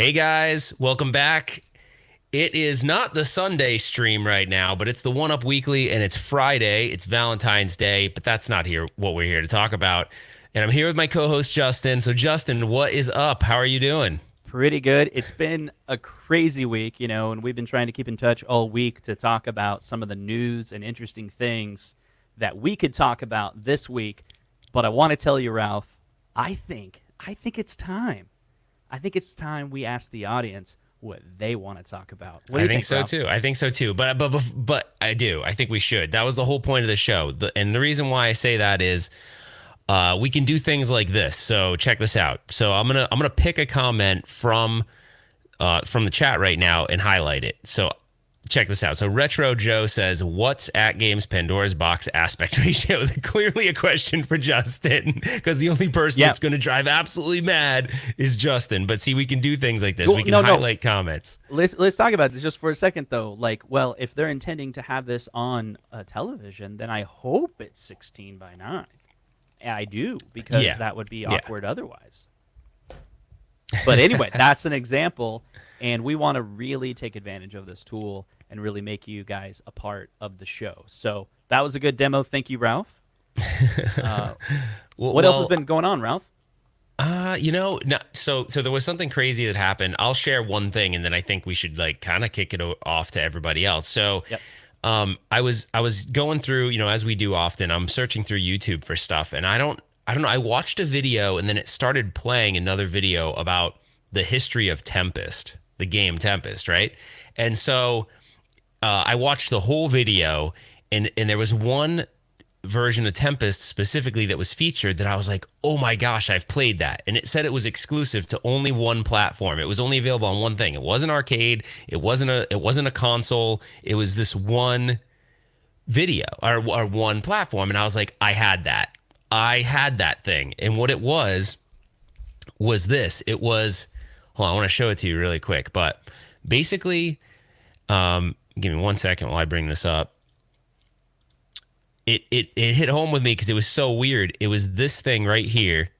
Hey guys, welcome back. It is not the Sunday stream right now, but it's the One Up Weekly and it's Friday. It's Valentine's Day, but that's not here what we're here to talk about. And I'm here with my co-host Justin. So Justin, what is up? How are you doing? Pretty good. It's been a crazy week, and we've been trying to keep in touch all week to talk about some of the news and interesting things that we could talk about this week. But I want to tell you, Ralph, I think it's time. I think it's time we ask the audience what they want to talk about. What do I you think think, so Ralph? too. I think so too. But I do. I think we should. That was the whole point of the show. And the reason why I say that is we can do things like this. So check this out. So I'm gonna pick a comment from the chat right now and highlight it. So check this out. So Retro Joe says, "What's AtGames Pandora's box aspect ratio?" Clearly a question for Justin, because the only person Yeah. that's going to drive absolutely mad is Justin. But see, we can do things like this. Well, We can no, no. highlight comments. Let's talk about this just for a second, though. Well, if they're intending to have this on television, then I hope it's 16 by 9. I do, because Yeah. that would be Yeah. awkward otherwise. But anyway, that's an example, and we want to really take advantage of this tool and really make you guys a part of the show. So that was a good demo. Thank you, Ralph. Uh, what else has been going on, Ralph? No, so there was something crazy that happened. I'll share one thing, and then I think we should like kind of kick it off to everybody else. So, Yep. I was going through, as we do often. I'm searching through YouTube for stuff, and I don't know. I watched a video, and then it started playing another video about the history of Tempest, the game Tempest, right? And so, I watched the whole video, and there was one version of Tempest specifically that was featured that I was like, oh my gosh, I've played that. And it said it was exclusive to only one platform. It was only available on one thing. It wasn't arcade. It wasn't a console. It was this one video or one platform. And I was like, I had that. I had that thing. And what it was this. It was, hold on, I want to show it to you really quick. But basically, give me 1 second while I bring this up. It hit home with me because it was so weird. It was this thing right here.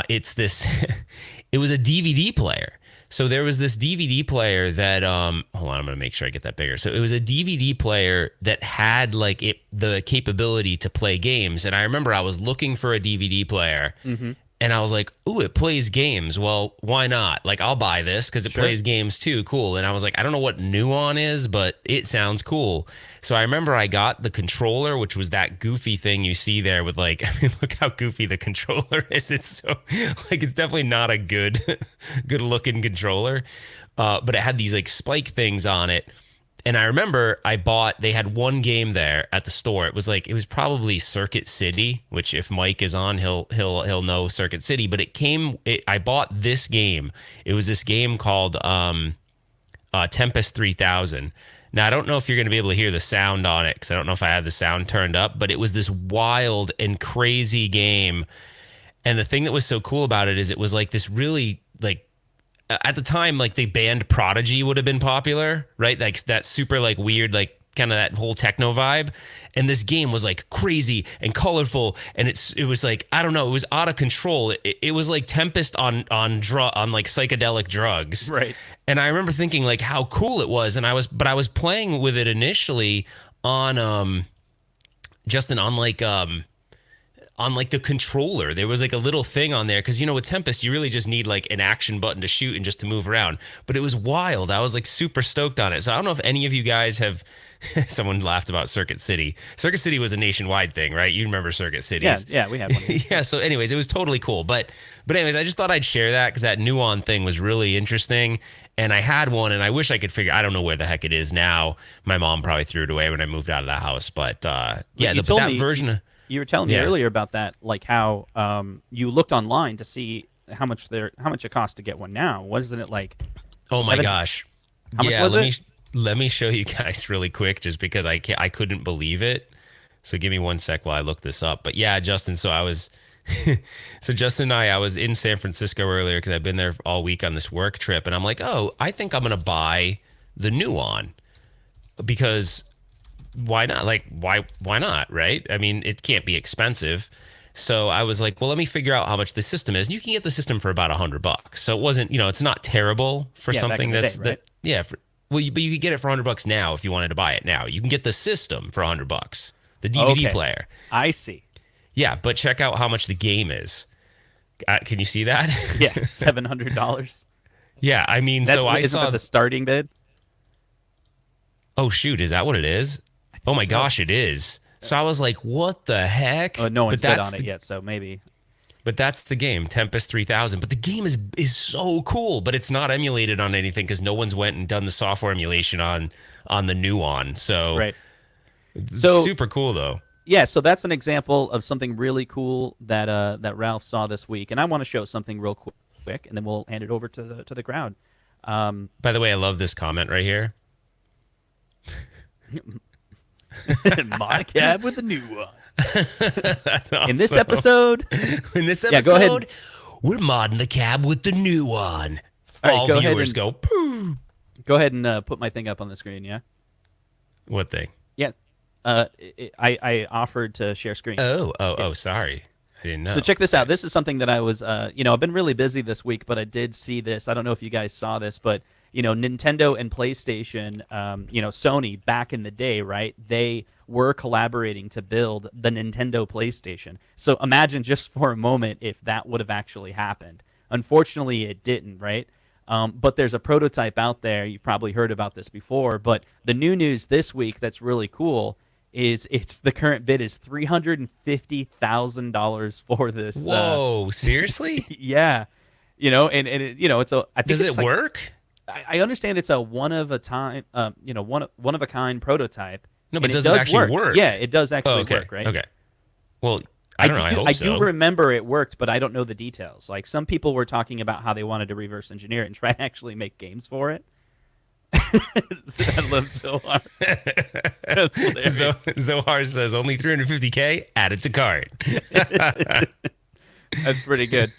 It's this. It was a DVD player. So there was this DVD player that hold on, I'm gonna make sure I get that bigger. So it was a DVD player that had like the capability to play games. And I remember I was looking for a DVD player. Mm-hmm. And I was like, ooh, it plays games. Well, why not? Like, I'll buy this because it Sure. plays games too. Cool. And I was like, I don't know what Nuon is, but it sounds cool. So I remember I got the controller, which was that goofy thing you see there with like, I mean, look how goofy the controller is. It's so, like, it's definitely not a good looking controller. But it had these like spike things on it. And I remember they had one game there at the store. It was probably Circuit City, which if Mike is on, he'll know Circuit City. But I bought this game. It was this game called Tempest 3000. Now, I don't know if you're going to be able to hear the sound on it because I don't know if I had the sound turned up, but it was this wild and crazy game. And the thing that was so cool about it is it was like this really like, at the time, like the band Prodigy would have been popular, right? Like that super like weird, like kind of that whole techno vibe. And this game was like crazy and colorful, and it was like, I don't know, it was out of control. It was like Tempest on like psychedelic drugs. Right. And I remember thinking like how cool it was, and I was playing with it initially on Justin on like the controller. There was like a little thing on there because with Tempest you really just need like an action button to shoot and just to move around, but it was wild. I was like super stoked on it. So I don't know if any of you guys have someone laughed about Circuit City. Circuit City was a nationwide thing, right? You remember Circuit Cities? Yeah, we have one. Yeah, so anyways, it was totally cool. But anyways, I just thought I'd share that because that Nuon thing was really interesting. And I had one, and I wish I could I don't know where the heck it is now. My mom probably threw it away when I moved out of the house. But yeah, You told that me version. You were telling me Yeah. earlier about that, like how you looked online to see how much it costs to get one now. Wasn't it like? Oh my 7 gosh. How much Yeah, was let it? let me show you guys really quick just because I couldn't believe it. So give me 1 sec while I look this up. But yeah, Justin, so Justin and I was in San Francisco earlier because I've been there all week on this work trip, and I'm like, "Oh, I think I'm going to buy the Nuon." Because why not? Like why not, right? I mean, it can't be expensive. So I was like, well, let me figure out how much the system is. And you can get the system for about $100. So it wasn't, you know, it's not terrible for Yeah, back something in the that's day, right? that. Yeah. But you could get it for $100 now if you wanted to buy it now. You can get the system for $100, the DVD Okay, player. I see. Yeah, but check out how much the game is. Can you see that? Yeah, $700. Yeah, I mean, That's so I isn't saw. that the starting bid? Oh shoot, is that what it is? Oh my so. gosh, it is. So I was like, what the heck? No one's But bid that's on it yet, so maybe. But that's the game, Tempest 3000. But the game is so cool, but it's not emulated on anything because no one's went and done the software emulation on the new one. So Right. it's So super cool though. yeah, so that's an example of something really cool that that Ralph saw this week, and I want to show something real quick, and then we'll hand it over to the crowd. By the way, I love this comment right here. Mod cab with a new one. That's awesome. In this episode, yeah, go ahead. we're modding the cab with the new one. All right, All go ahead viewers and- go, poo. Go ahead and put my thing up on the screen. Yeah, What thing? yeah. I offered to share screen. Oh, sorry. I didn't know. So check this out. This is something that I was, I've been really busy this week, but I did see this. I don't know if you guys saw this, but Nintendo and PlayStation, Sony back in the day, right? They were collaborating to build the Nintendo PlayStation. So imagine just for a moment if that would have actually happened. Unfortunately, it didn't, right? But there's a prototype out there. You've probably heard about this before, but the new news this week that's really cool is the current bid is $350,000 for this. Whoa, seriously? Yeah, and it's a. I think Does it's it work? I understand it's a one of a kind prototype. No, but and does it actually work? Yeah, it does actually okay. work, right? Okay. Well, I don't know. I hope so. I do remember it worked, but I don't know the details. Like some people were talking about how they wanted to reverse engineer it and try to actually make games for it. I love Zohar. That's hilarious. Zohar says only 350K. Add it to cart. That's pretty good.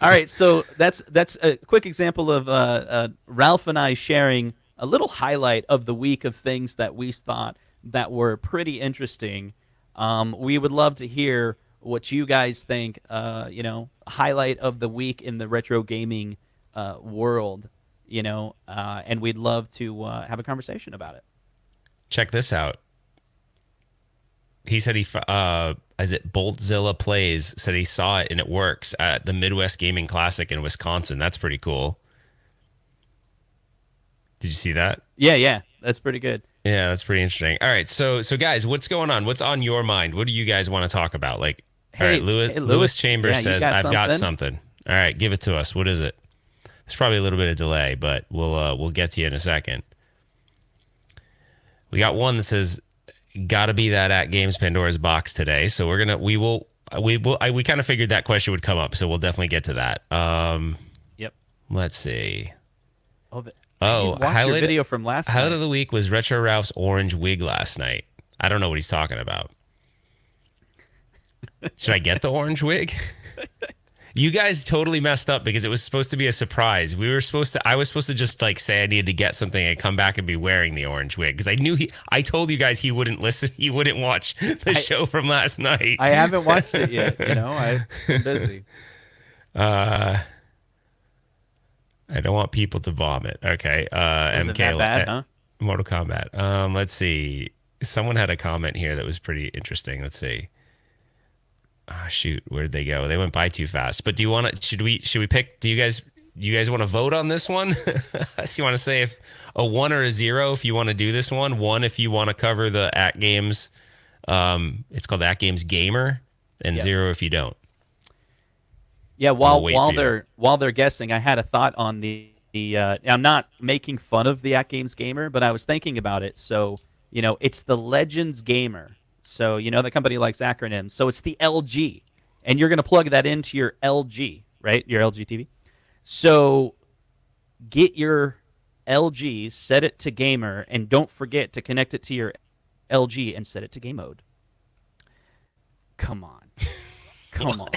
All right, so that's a quick example of Ralph and I sharing a little highlight of the week of things that we thought that were pretty interesting. We would love to hear what you guys think. Highlight of the week in the retro gaming world. And we'd love to have a conversation about it. Check this out. He said is it Boltzilla Plays said he saw it and it works at the Midwest Gaming Classic in Wisconsin. That's pretty cool. Did you see that? Yeah, that's pretty good. Yeah, that's pretty interesting. All right, so guys, what's going on? What's on your mind? What do you guys want to talk about? Like, all right, Lewis Chambers says I've got something. All right, give it to us. What is it? There's probably a little bit of delay, but we'll get to you in a second. We got one that says, "Gotta be that AtGames Pandora's box today." So we kind of figured that question would come up, so we'll definitely get to that. Yep. Let's see. Your video from last night. Highlight of the week was RetroRalph's orange wig last night. I don't know what he's talking about. Should I get the orange wig? You guys totally messed up because it was supposed to be a surprise. I was supposed to just like say I needed to get something and come back and be wearing the orange wig because I told you guys he wouldn't listen. He wouldn't watch the show from last night. I haven't watched it yet. I've been busy. I don't want people to vomit. Okay. Isn't that bad, huh? Mortal Kombat. Let's see. Someone had a comment here that was pretty interesting. Let's see. Oh, shoot, where'd they go? They went by too fast. But do you want to? Should we pick? Do you guys want to vote on this one? So you want to say if a 1 or a 0 if you want to do this one? 1 if you want to cover the AtGames. It's called AtGames Gamer, and 0 if you don't. Yeah, while they're guessing, I had a thought on the I'm not making fun of the AtGames Gamer, but I was thinking about it. So it's the Legends Gamer. So, the company likes acronyms. So it's the LG. And you're going to plug that into your LG, right? Your LG TV. So get your LG, set it to gamer, and don't forget to connect it to your LG and set it to game mode. Come on. Come on.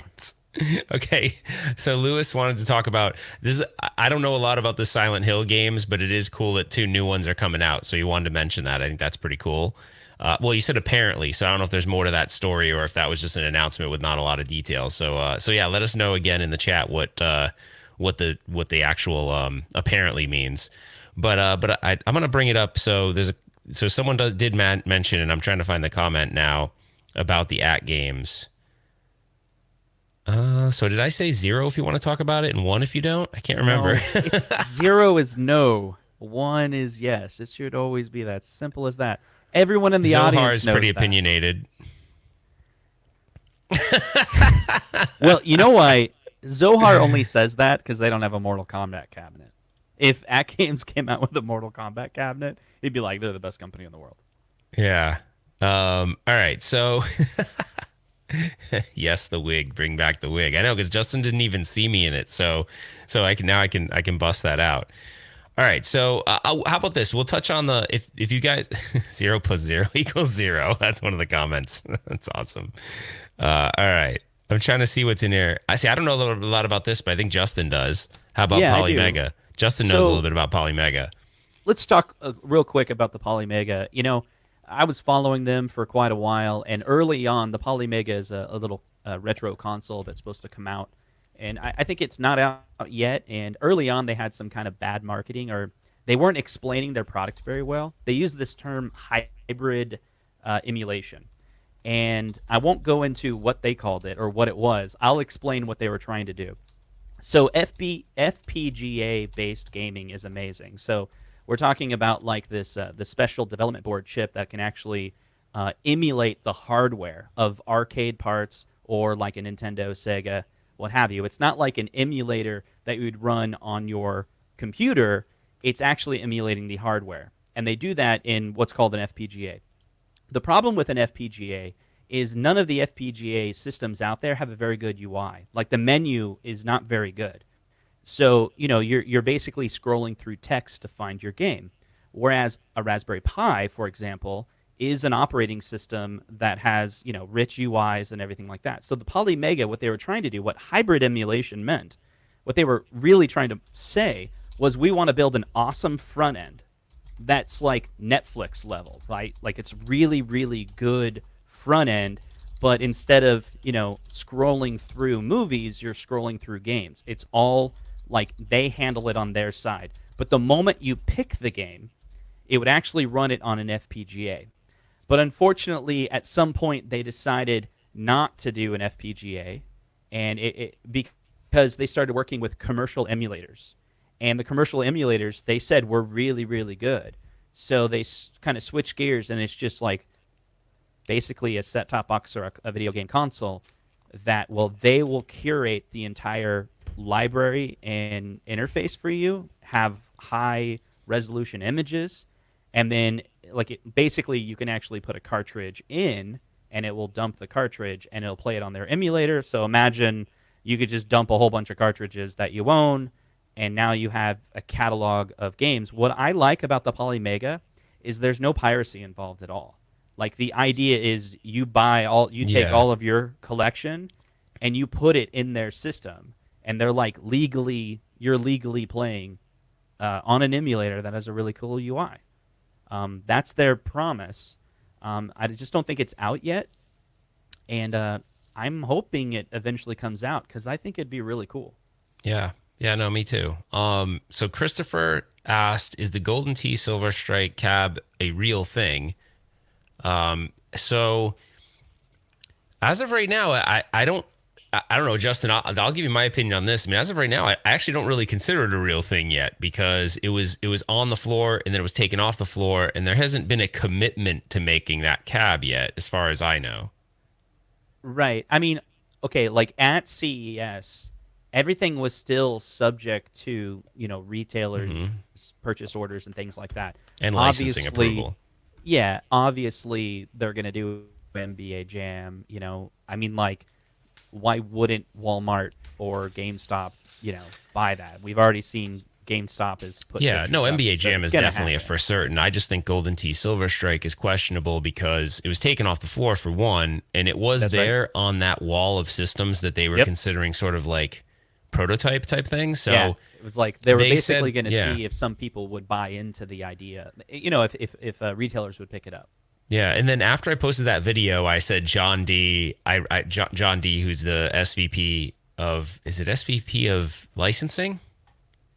Okay, so Lewis wanted to talk about this. I don't know a lot about the Silent Hill games, but it is cool that 2 new ones are coming out. So you wanted to mention that. I think that's pretty cool. Well, you said apparently, so I don't know if there's more to that story or if that was just an announcement with not a lot of details. So yeah, let us know again in the chat what the actual apparently means. But I'm gonna bring it up. So someone did mention, and I'm trying to find the comment now about the AtGames. So did I say 0 if you want to talk about it and 1 if you don't? I can't remember. No, it's 0 is no, 1 is yes. It should always be that simple as that. Everyone in the Zohar audience is knows pretty that. opinionated. Well, you know why? Zohar only says that because they don't have a Mortal Kombat cabinet. If AtGames came out with a Mortal Kombat cabinet, he'd be like, they're the best company in the world. Yeah. All right. So, yes, the wig. Bring back the wig. I know because Justin didn't even see me in it, so I can bust that out. All right. So, how about this? We'll touch on the if you guys 0 + 0 = 0. That's one of the comments. That's awesome. All right. I'm trying to see what's in here. I don't know a lot about this, but I think Justin does. How about Yeah, I do. Polymega? Justin knows a little bit about Polymega. Let's talk real quick about the Polymega. You know, I was following them for quite a while, and early on, the Polymega is a little retro console that's supposed to come out, and I think it's not out yet. And early on, they had some kind of bad marketing, or they weren't explaining their product very well. They used this term hybrid emulation, and I won't go into what they called it or what it was. I'll explain what they were trying to do. So FPGA-based gaming is amazing. So we're talking about like this the special development board chip that can actually emulate the hardware of arcade parts or like a Nintendo, Sega, what have you. It's not like an emulator that you would run on your computer. It's actually emulating the hardware. And they do that in what's called an FPGA. The problem with an FPGA is none of the FPGA systems out there have a very good UI. Like the menu is not very good. So, you know, you're basically scrolling through text to find your game. Whereas a Raspberry Pi, for example, is an operating system that has, you know, rich UIs and everything like that. So the Polymega, what they were trying to do, what hybrid emulation meant, what they were really trying to say was we want to build an awesome front end that's like Netflix level, right? Like it's really, really good front end, but instead of, you know, scrolling through movies, you're scrolling through games. It's all like they handle it on their side. But the moment you pick the game, it would actually run it on an FPGA. But unfortunately, at some point, they decided not to do an FPGA, and because they started working with commercial emulators. And the commercial emulators, they said, were really, really good. So they kind of switched gears, and it's just like basically a set-top box or a video game console that, well, they will curate the entire library and interface for you, have high-resolution images, and then basically you can actually put a cartridge in, and it will dump the cartridge, and it'll play it on their emulator. So imagine you could just dump a whole bunch of cartridges that you own, and now you have a catalog of games. What I like about the Polymega is there's no piracy involved at all. Like the idea is you take all of your collection and you put it in their system, and they're like you're legally playing on an emulator that has a really cool UI. That's their promise. I just don't think it's out yet, and I'm hoping it eventually comes out because I think it'd be really cool. Yeah, no, me too. So Christopher asked, "Is the Golden Tee Silver Strike cab a real thing?" So as of right now, I don't know, Justin. I'll give you my opinion on this. I mean, as of right now, I actually don't really consider it a real thing yet because it was on the floor and then it was taken off the floor, and there hasn't been a commitment to making that cab yet, as far as I know. Right. I mean, okay, like at CES, everything was still subject to, you know, retailers' purchase orders and things like that, and licensing approval. Yeah, obviously they're going to do NBA Jam, you know. I mean, like, why wouldn't Walmart or GameStop, you know, buy that? We've already seen GameStop is put. Yeah, no, NBA Jam is definitely happen. a for certain. I just think Golden Tee Silver Strike is questionable because it was taken off the floor for one, and it was there on that wall of systems that they were considering sort of like prototype type thing. So yeah, it was like they were basically going to see if some people would buy into the idea, you know, if retailers would pick it up. Yeah, and then after I posted that video, I said John D. John D, who's the SVP of, is it SVP of licensing?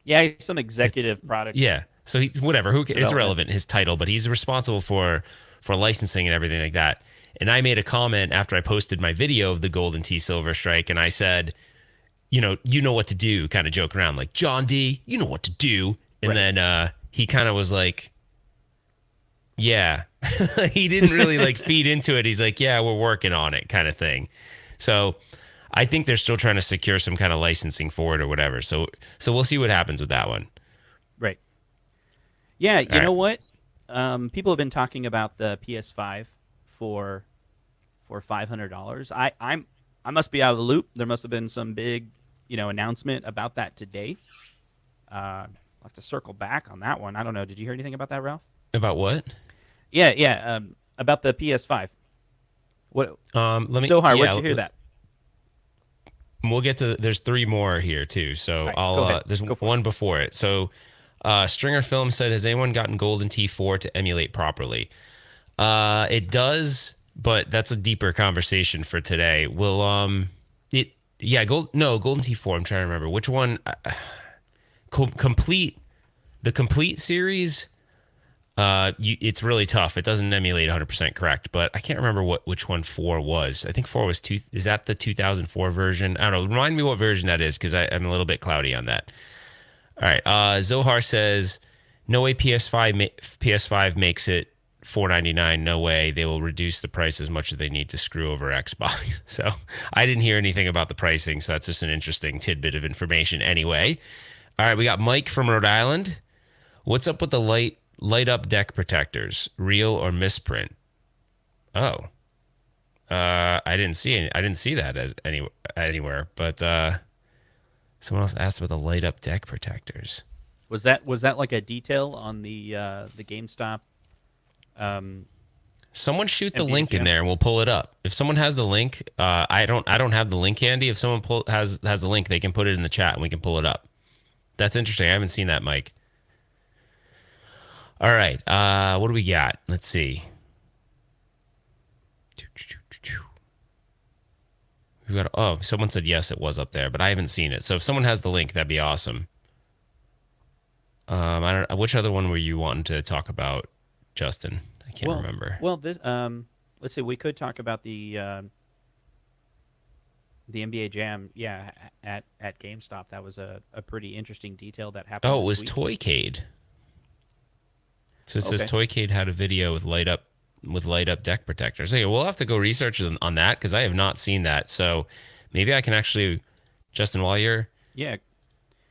Yeah, he's some executive product Yeah. So he's whatever. Who it's development. irrelevant his title, but he's responsible for licensing and everything like that. And I made a comment after I posted my video of the Golden Tee Silver Strike, and I said, you know what to do, kind of joke around like, John D, you know what to do. And then he kind of was like, yeah. He didn't really like feed into it. He's like, yeah, we're working on it, kind of thing. So I think they're still trying to secure some kind of licensing for it or whatever. So we'll see what happens with that one. Right. Yeah, you know what? People have been talking about the PS5 for $500. I must be out of the loop. There must have been some big, announcement about that today. I'll have to circle back on that one. I don't know. Did you hear anything about that, Ralph? About what? Yeah. About the PS5. What? Let me. Zohar, where'd you hear that? We'll get to. There's three more here too. So right, I'll. There's one before it. So, Stringer Film said, "Has anyone gotten Golden Tee 4 to emulate properly?" It does, but that's a deeper conversation for today. Golden Tee 4. I'm trying to remember which one. The complete series. It's really tough. It doesn't emulate 100% correct, but I can't remember which one 4 was. I think 4 was is that the 2004 version? I don't know. Remind me what version that is, because I'm a little bit cloudy on that. All right. Zohar says, no way PS5 makes it $499. No way. They will reduce the price as much as they need to screw over Xbox. So I didn't hear anything about the pricing, so that's just an interesting tidbit of information anyway. All right. We got Mike from Rhode Island. What's up with the light up deck protectors, real or misprint? Oh, I didn't see that as anywhere. But someone else asked about the light up deck protectors. Was that like a detail on the GameStop? Someone shoot the link in there and we'll pull it up. If someone has the link, I don't have the link handy. If someone has the link, they can put it in the chat and we can pull it up. That's interesting. I haven't seen that, Mike. All right. What do we got? Let's see. We've got. Someone said yes, it was up there, but I haven't seen it. So if someone has the link, that'd be awesome. I don't know. Which other one were you wanting to talk about, Justin? I can't remember. Well, this. Let's see. We could talk about the NBA Jam. Yeah, at GameStop. That was a pretty interesting detail that happened. Oh, it was week. Toycade. So it says Toycade had a video with light up deck protectors. Okay, we'll have to go research on that because I have not seen that. So maybe I can actually, Justin, while you're dude,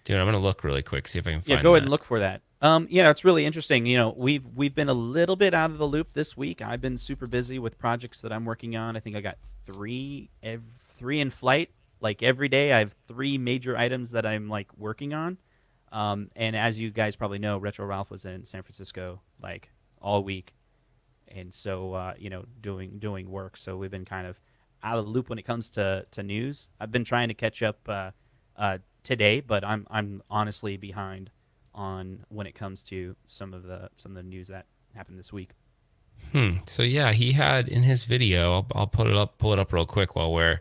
I'm gonna look really quick, see if I can find. Yeah, go ahead and look for that. It's really interesting. We've been a little bit out of the loop this week. I've been super busy with projects that I'm working on. I think I got three in flight. Like every day, I have 3 major items that I'm like working on. And as you guys probably know, RetroRalph was in San Francisco like all week, and so doing work. So we've been kind of out of the loop when it comes to news. I've been trying to catch up today, but I'm honestly behind on when it comes to some of the news that happened this week. So yeah, he had in his video. I'll pull it up real quick while we're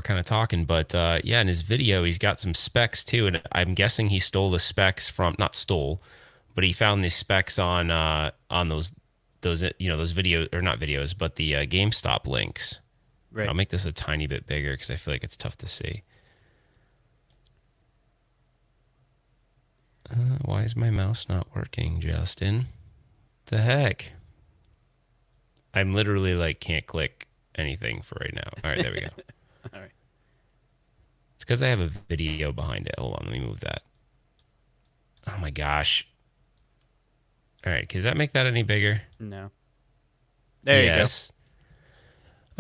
kind of talking, but in his video, he's got some specs too, and I'm guessing he stole the specs not stole, but he found the specs on those videos, or not videos, but the GameStop links. Right. I'll make this a tiny bit bigger because I feel like it's tough to see. Why is my mouse not working, Justin? The heck? I'm literally can't click anything for right now. All right, there we go. All right. It's because I have a video behind it. Hold on, let me move that. Oh my gosh. All right, does that make that any bigger? No. There you go.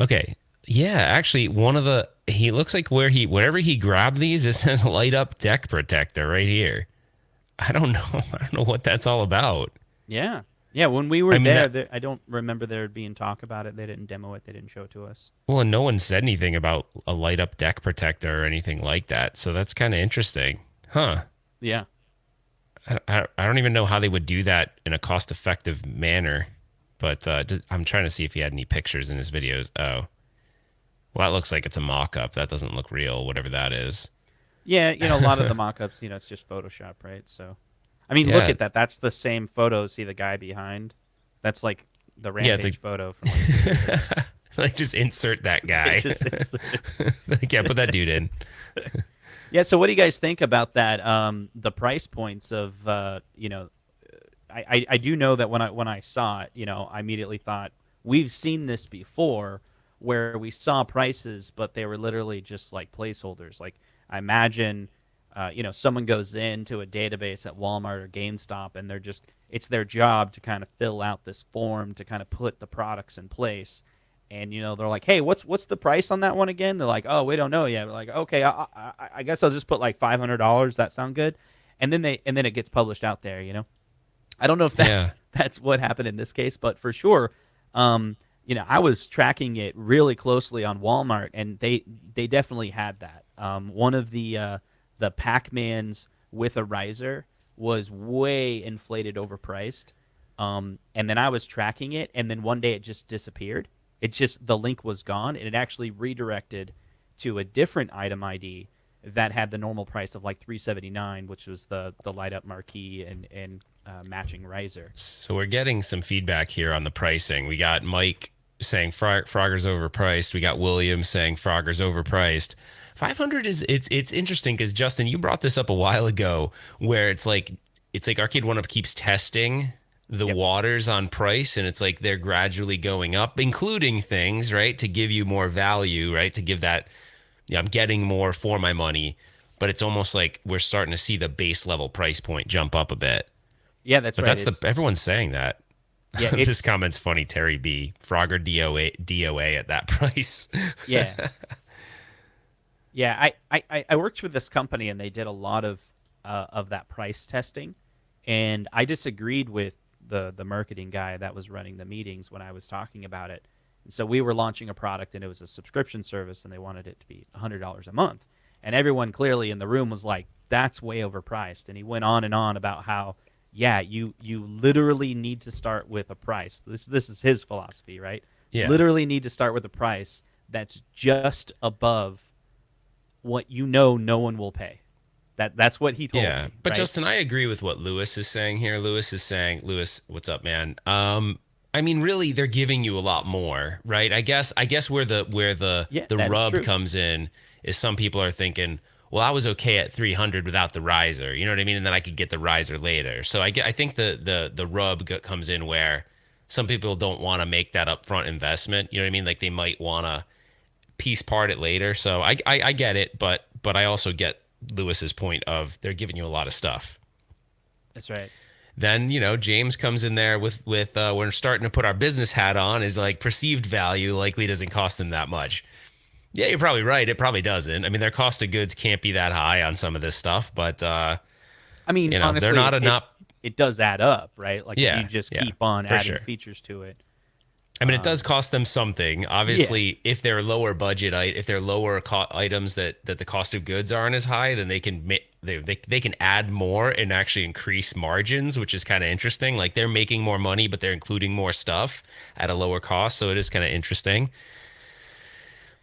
Okay. Yeah, actually, he looks like wherever he grabbed these, it says light up deck protector right here. I don't know. I don't know what that's all about. Yeah. Yeah, when we were there, I don't remember there being talk about it. They didn't demo it. They didn't show it to us. Well, and no one said anything about a light-up deck protector or anything like that, so that's kind of interesting. Huh. Yeah. I don't even know how they would do that in a cost-effective manner. But I'm trying to see if he had any pictures in his videos. Oh, well, that looks like it's a mock-up. That doesn't look real, whatever that is. Yeah, a lot of the mock-ups, it's just Photoshop, right? So, I mean, look Yeah. at that. That's the same photo. See the guy behind? That's like the Yeah, it's Rampage photo from like 2 years ago. like just insert that guy. Just insert Like, yeah, put that dude in. Yeah. So, what do you guys think about that? The price points of, I do know that when I saw it, I immediately thought we've seen this before, where we saw prices, but they were literally just like placeholders. Like I imagine, someone goes into a database at Walmart or GameStop, and it's their job to kind of fill out this form to kind of put the products in place. And they're like, "Hey, what's the price on that one again?" They're like, "Oh, we don't know yet." We're like, "Okay, I guess I'll just put like $500. That sound good?" And then it gets published out there. I don't know if that's what happened in this case, but for sure, I was tracking it really closely on Walmart, and they definitely had that. One of the Pac-Mans with a riser was way inflated, overpriced. And then I was tracking it, and then one day it just disappeared. It's just the link was gone, and it actually redirected to a different item ID that had the normal price of like $379, which was the light up marquee and matching riser. So we're getting some feedback here on the pricing. We got Mike saying Frogger's overpriced. We got William saying Frogger's overpriced. 500 is it's interesting because Justin, you brought this up a while ago, where it's like Arcade 1-Up keeps testing the waters on price, and it's like they're gradually going up, including things, right, to give you more value, right, to give that, I'm getting more for my money, but it's almost like we're starting to see the base level price point jump up a bit. Yeah, that's right. Everyone's saying that. Yeah, this comment's funny. Terry B. Frogger DOA at that price. Yeah. Yeah, I worked with this company, and they did a lot of that price testing, and I disagreed with the marketing guy that was running the meetings when I was talking about it. And so we were launching a product, and it was a subscription service, and they wanted it to be $100 a month. And everyone clearly in the room was like, "That's way overpriced." And he went on and on about how, yeah, you literally need to start with a price. This is his philosophy, right? Yeah. Literally need to start with a price that's just above what no one will pay. That's what he told me. Yeah, but right? Justin, I agree with what Lewis is saying here. Lewis, what's up, man? I mean, really, they're giving you a lot more, right? I guess where the rub comes in is some people are thinking, well, I was okay at 300 without the riser, you know what I mean? And then I could get the riser later. So I think the rub comes in where some people don't want to make that upfront investment. You know what I mean? Like they might want to piece part it later. So I get it, but I also get Lewis's point of they're giving you a lot of stuff. That's right. Then, James comes in there with we're starting to put our business hat on, is like perceived value likely doesn't cost them that much. Yeah, you're probably right. It probably doesn't. I mean, their cost of goods can't be that high on some of this stuff, but I mean, honestly, they're not enough. It does add up, right? Like Yeah, if you just yeah, keep on for adding sure. features to it. I mean, it does cost them something. Obviously, if they're lower budget, if they're lower items that the cost of goods aren't as high, then they can they can add more and actually increase margins, which is kind of interesting. Like they're making more money, but they're including more stuff at a lower cost. So it is kind of interesting.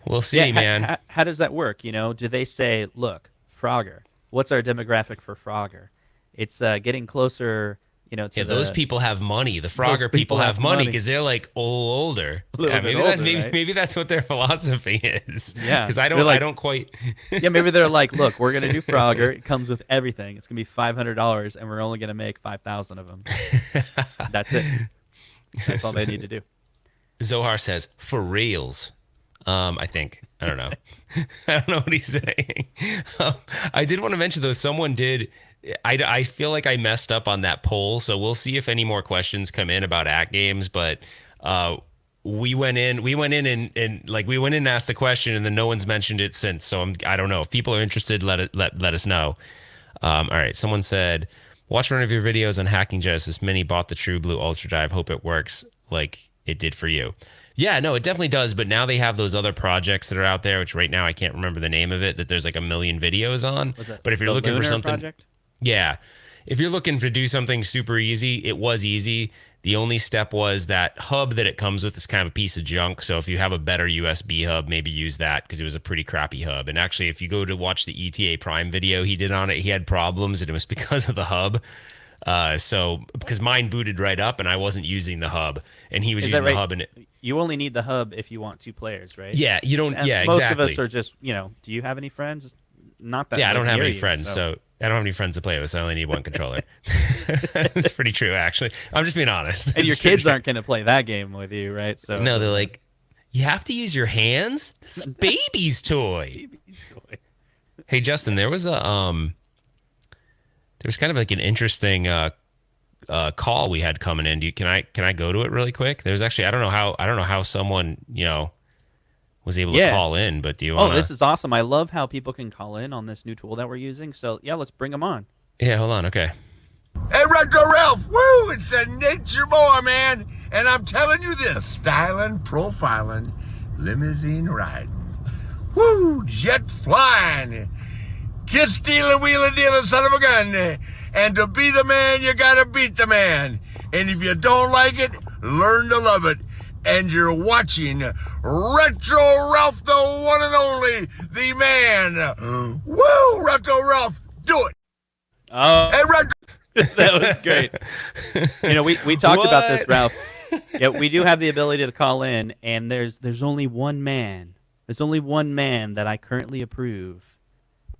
We'll see, man. How does that work? Do they say, look, Frogger, what's our demographic for Frogger? It's getting closer. To those people have money. The Frogger people have money because they're like older. Yeah, maybe that's what their philosophy is. Yeah, because I don't quite. Yeah, maybe they're like, look, we're gonna do Frogger. It comes with everything. It's gonna be $500, and we're only gonna make 5,000 of them. That's it. That's all they need to do. Zohar says for reals. I think. I don't know. I don't know what he's saying. I did want to mention though. Someone did. I feel like I messed up on that poll, so we'll see if any more questions come in about AtGames. But we went in and asked the question, and then no one's mentioned it since. So I don't know if people are interested. Let us know. All right, someone said, watch one of your videos on hacking Genesis Mini. Bought the True Blue Ultra Drive. Hope it works like it did for you. Yeah, no, it definitely does. But now they have those other projects that are out there, which right now I can't remember the name of it. That there's like a million videos on. But if you're looking for something. Project? Yeah. if you're looking to do something super easy, it was easy. The only step was that hub that it comes with is kind of a piece of junk. So if you have a better USB hub, maybe use that because it was a pretty crappy hub. And actually, if you go to watch the ETA Prime video he did on it, he had problems and it was because of the hub. So because mine booted right up and I wasn't using the hub and he was using the hub and you only need the hub if you want 2 players, right? Yeah, you don't. And yeah, most exactly. of us are just, do you have any friends? Not that. Yeah, I don't have near any you, friends, so I don't have any friends to play with, so I only need one controller. That's pretty true, actually. I'm just being honest. And your kids aren't going to play that game with you, right? So no, they're like, you have to use your hands? This is a baby's toy. Baby's toy. Hey, Justin, there was kind of like an interesting call we had coming in. Can I go to it really quick? There's actually I don't know how someone was able to call in, but do you want? Oh, this is awesome! I love how people can call in on this new tool that we're using. So yeah, let's bring them on. Yeah, hold on. Okay. Hey, RetroRalph, woo! It's a nature boy, man, and I'm telling you this: styling, profiling, limousine riding, woo! Jet flying, kiss stealing, wheeling, dealing, son of a gun. And to be the man, you gotta beat the man. And if you don't like it, learn to love it. And you're watching RetroRalph, the one and only, the man. Woo, RetroRalph, do it. Oh, Hey, Retro. that was great. We talked about this, Ralph. Yeah, we do have the ability to call in, and there's only one man. There's only one man that I currently approve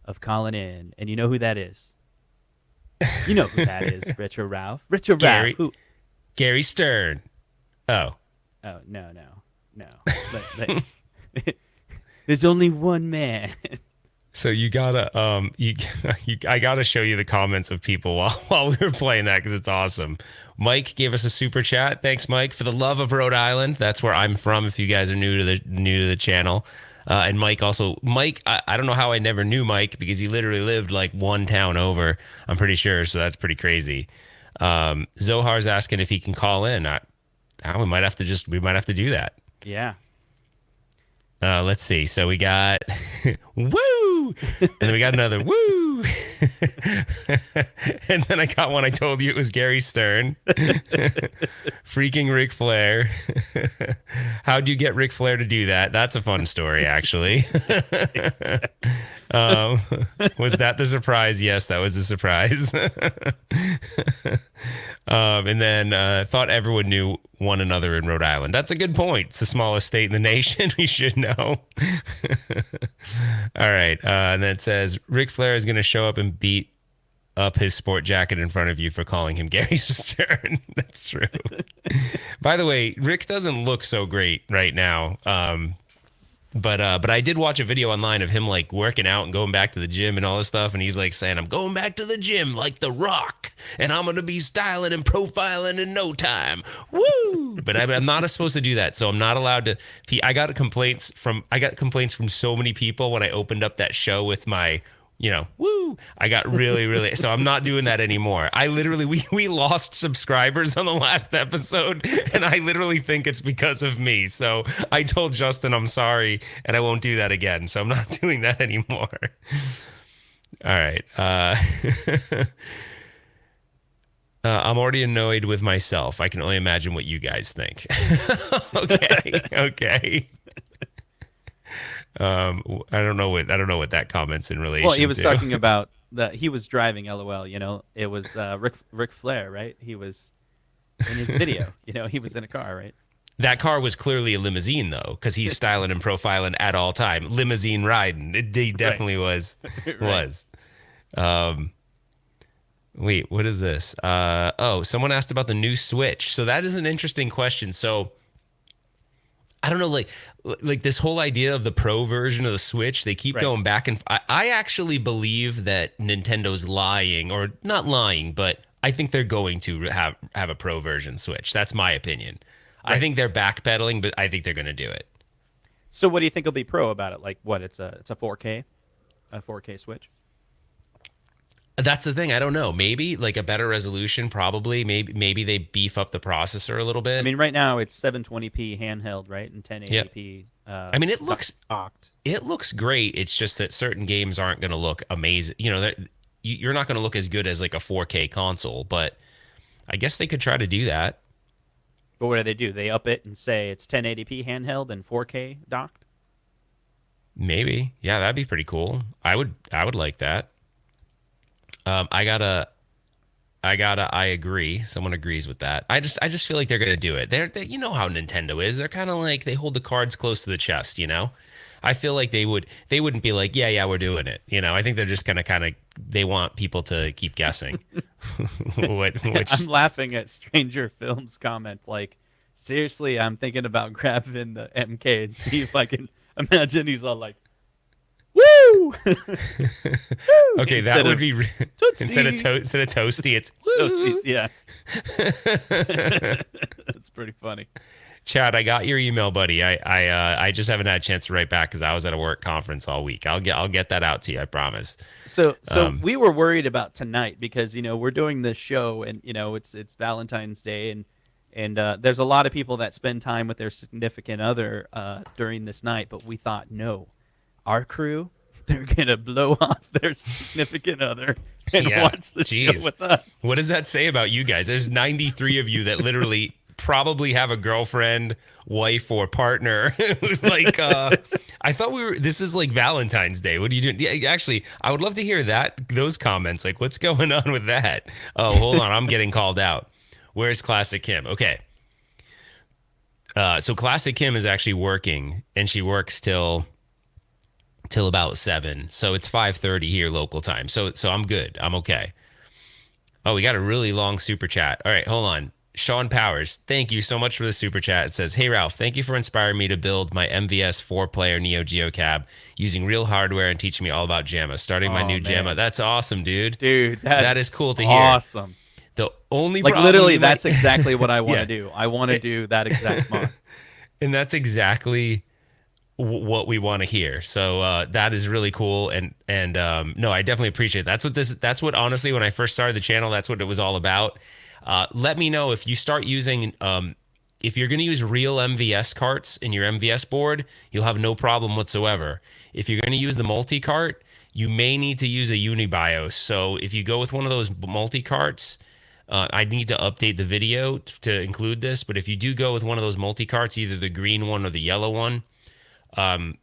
of calling in, and you know who that is. You know who that is, RetroRalph. RetroRalph. Who? Gary Stern. Oh. Oh, no. But there's only one man. So you gotta I gotta show you the comments of people while we were playing that because it's awesome. Mike gave us a super chat. Thanks, Mike, for the love of Rhode Island. That's where I'm from. If you guys are new to the channel, and Mike, I don't know how I never knew Mike because he literally lived like one town over. I'm pretty sure, so that's pretty crazy. Zohar's asking if he can call in. We might have to do that. Yeah. Let's see. So we got woo, and then we got another woo, and then I got one. I told you it was Gary Stern, freaking Ric Flair. How'd you get Ric Flair to do that? That's a fun story, actually. Was that the surprise? Yes, that was the surprise. And then thought everyone knew one another in Rhode Island. That's a good point. It's the smallest state in the nation. We should know. All right. And then it says, Ric Flair is going to show up and beat up his sport jacket in front of you for calling him Gary Stern. That's true. By the way, Rick doesn't look so great right now. But I did watch a video online of him like working out and going back to the gym and all this stuff. And he's like saying, I'm going back to the gym like The Rock and I'm going to be styling and profiling in no time. Woo! But I'm not supposed to do that. So I'm not allowed to. I got complaints from so many people when I opened up that show with my, woo. I got really, so I'm not doing that anymore. I literally, we lost subscribers on the last episode and I literally think it's because of me. So I told Justin I'm sorry and I won't do that again. So I'm not doing that anymore. All right. I'm already annoyed with myself. I can only imagine what you guys think. Okay. I don't know what that comment's in relation to. Well, he was talking about that he was driving. LOL. It was Ric Flair, right? He was in his video. He was in a car, right? That car was clearly a limousine, though, because he's styling and profiling at all time. Limousine riding. He definitely was. Right. Wait, what is this? Someone asked about the new Switch. So that is an interesting question. So I don't know, like this whole idea of the pro version of the Switch, they keep going back and I actually believe that Nintendo's lying, or not lying, but I think they're going to have a pro version Switch. That's my opinion. Right. I think they're backpedaling, but I think they're going to do it. So what do you think will be pro about it? Like what? It's a 4K Switch? That's the thing. I don't know. Maybe like a better resolution, probably. Maybe they beef up the processor a little bit. I mean, right now it's 720p handheld, right, and 1080p. Yep. I mean, it looks great. It's just that certain games aren't going to look amazing. you're not going to look as good as like a 4K console, but I guess they could try to do that. But what do? They up it and say it's 1080p handheld and 4K docked? Maybe. Yeah, that'd be pretty cool. I would like that. I agree. Someone agrees with that. I just feel like they're gonna do it. They you know how Nintendo is. They're kind of like they hold the cards close to the chest. You know, I feel like they wouldn't be like, yeah, we're doing it. You know, I think they're just gonna kind of they want people to keep guessing. I'm laughing at Stranger Films comments like, seriously, I'm thinking about grabbing the MK and see if I can imagine he's all like, woo! Okay, that would be instead of toasty, it's woo! Toasties, yeah. That's pretty funny. Chad, I got your email, buddy. I just haven't had a chance to write back because I was at a work conference all week. I'll get that out to you, I promise. So we were worried about tonight because we're doing this show and it's Valentine's Day and there's a lot of people that spend time with their significant other during this night, but we thought no, our crew, they're gonna blow off their significant other and watch the show with us. What does that say about you guys? There's 93 of you that literally probably have a girlfriend, wife, or partner who's like, I thought this is like Valentine's Day. What are you doing? Yeah, actually, I would love to hear those comments. Like, what's going on with that? Oh, hold on. I'm getting called out. Where's Classic Kim? Okay. So Classic Kim is actually working, and she works till about 7. So it's 5:30 here local time. So I'm good. I'm okay. Oh, we got a really long super chat. All right, hold on. Sean Powers, thank you so much for the super chat. It says, hey, Ralph, thank you for inspiring me to build my MVS 4-player Neo Geo cab using real hardware and teaching me all about JAMA. Starting my new JAMA. That's awesome, dude. Dude, that is cool to hear. Awesome. The only problem literally, that's exactly what I want to do. I want to do that exact mod. And that's exactly what we want to hear. So that is really cool. And no, I definitely appreciate it. That's what honestly, when I first started the channel, that's what it was all about. Let me know if you start using, if you're going to use real MVS carts in your MVS board, you'll have no problem whatsoever. If you're going to use the multi-cart, you may need to use a UniBIOS. So if you go with one of those multi-carts, I need to update the video to include this, but if you do go with one of those multi-carts, either the green one or the yellow one, it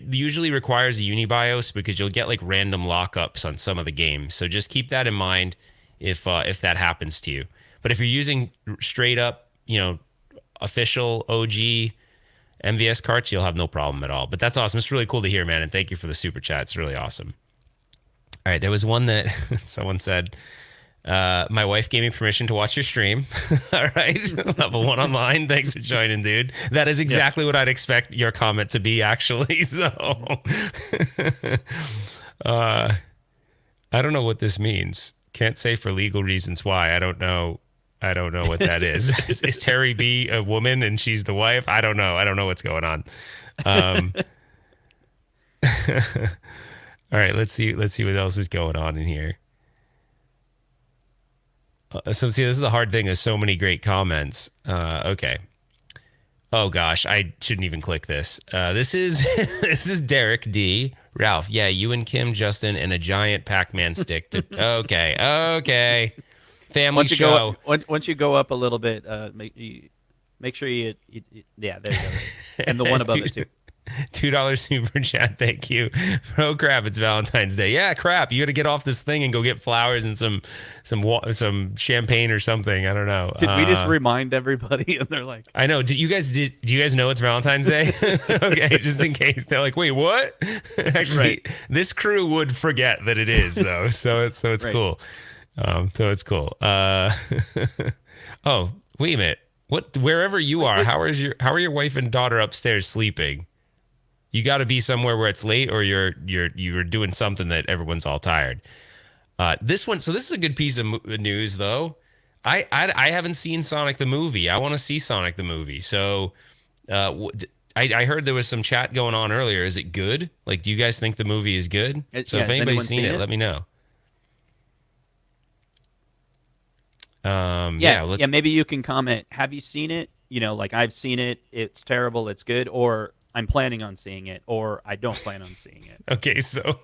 usually requires a UniBIOS because you'll get like random lockups on some of the games. So just keep that in mind if that happens to you. But if you're using straight up, official OG MVS carts, you'll have no problem at all. But that's awesome. It's really cool to hear, man. And thank you for the super chat. It's really awesome. All right. There was one that someone said, my wife gave me permission to watch your stream. All right. Level 1 online. Thanks for joining, dude. That is exactly what I'd expect your comment to be, actually. So I don't know what this means. Can't say for legal reasons why. I don't know what that is. Is Terry B a woman and she's the wife? I don't know. I don't know what's going on. All right, let's see what else is going on in here. So see, this is the hard thing. There's so many great comments. Okay. Oh gosh, I shouldn't even click this. This is Derek D. Ralph, yeah, you and Kim, Justin, and a giant Pac-Man stick. Okay. Family show. Once you go up a little bit, make sure you yeah, there you go. And the one above it too. $2 super chat, thank you. Oh crap, it's Valentine's Day. Yeah, crap, you got to get off this thing and go get flowers and some champagne or something. I don't know. Did we just remind everybody? And they're like, I know. Do you guys know it's Valentine's Day? Okay, just in case they're like, wait, what? Actually, right. This crew would forget that it is though, so it's right. Cool. So it's cool. Oh, wait a minute. What? Wherever you are, how are your wife and daughter upstairs sleeping? You got to be somewhere where it's late, or you're doing something that everyone's all tired. This is a good piece of news, though. I haven't seen Sonic the movie. I want to see Sonic the movie. So, I heard there was some chat going on earlier. Is it good? Like, do you guys think the movie is good? If anybody's seen it, let me know. Maybe you can comment. Have you seen it? Like I've seen it. It's terrible. It's good. Or I'm planning on seeing it, or I don't plan on seeing it. Okay, so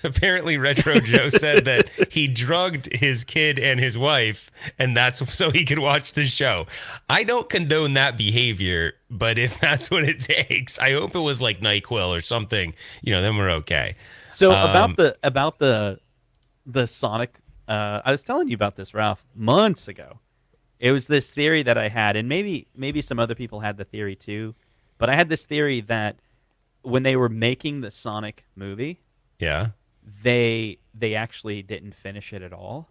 Apparently, Retro Joe said that he drugged his kid and his wife, and that's so he could watch the show. I don't condone that behavior, but if that's what it takes, I hope it was like NyQuil or something. Then we're okay. So about the Sonic, I was telling you about this, Ralph, months ago. It was this theory that I had, and maybe some other people had the theory too, but I had this theory that when they were making the Sonic movie, yeah, they actually didn't finish it at all.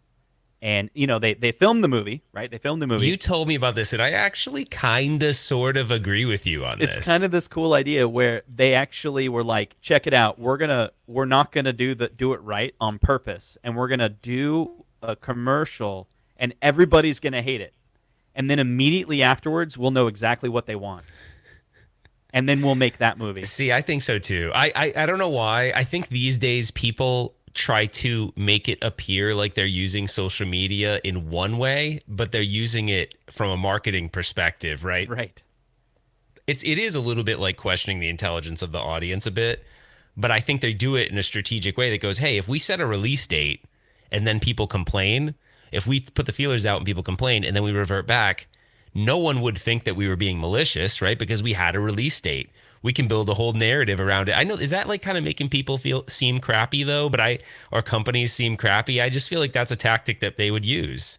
And, they filmed the movie, right? They filmed the movie. You told me about this, and I actually kind of sort of agree with you on this. It's kind of this cool idea where they actually were like, check it out. We're not gonna do it right on purpose, and we're gonna do a commercial, and everybody's gonna hate it. And then immediately afterwards, we'll know exactly what they want. And then we'll make that movie. See, I think so too. I don't know why. I think these days people try to make it appear like they're using social media in one way, but they're using it from a marketing perspective, right? Right. It is a little bit like questioning the intelligence of the audience a bit, but I think they do it in a strategic way that goes, hey, if we set a release date and then people complain, if we put the feelers out and people complain and then we revert back, no one would think that we were being malicious, right? Because we had a release date. We can build a whole narrative around it. I know, is that like kind of making people seem crappy though? Or companies seem crappy? I just feel like that's a tactic that they would use.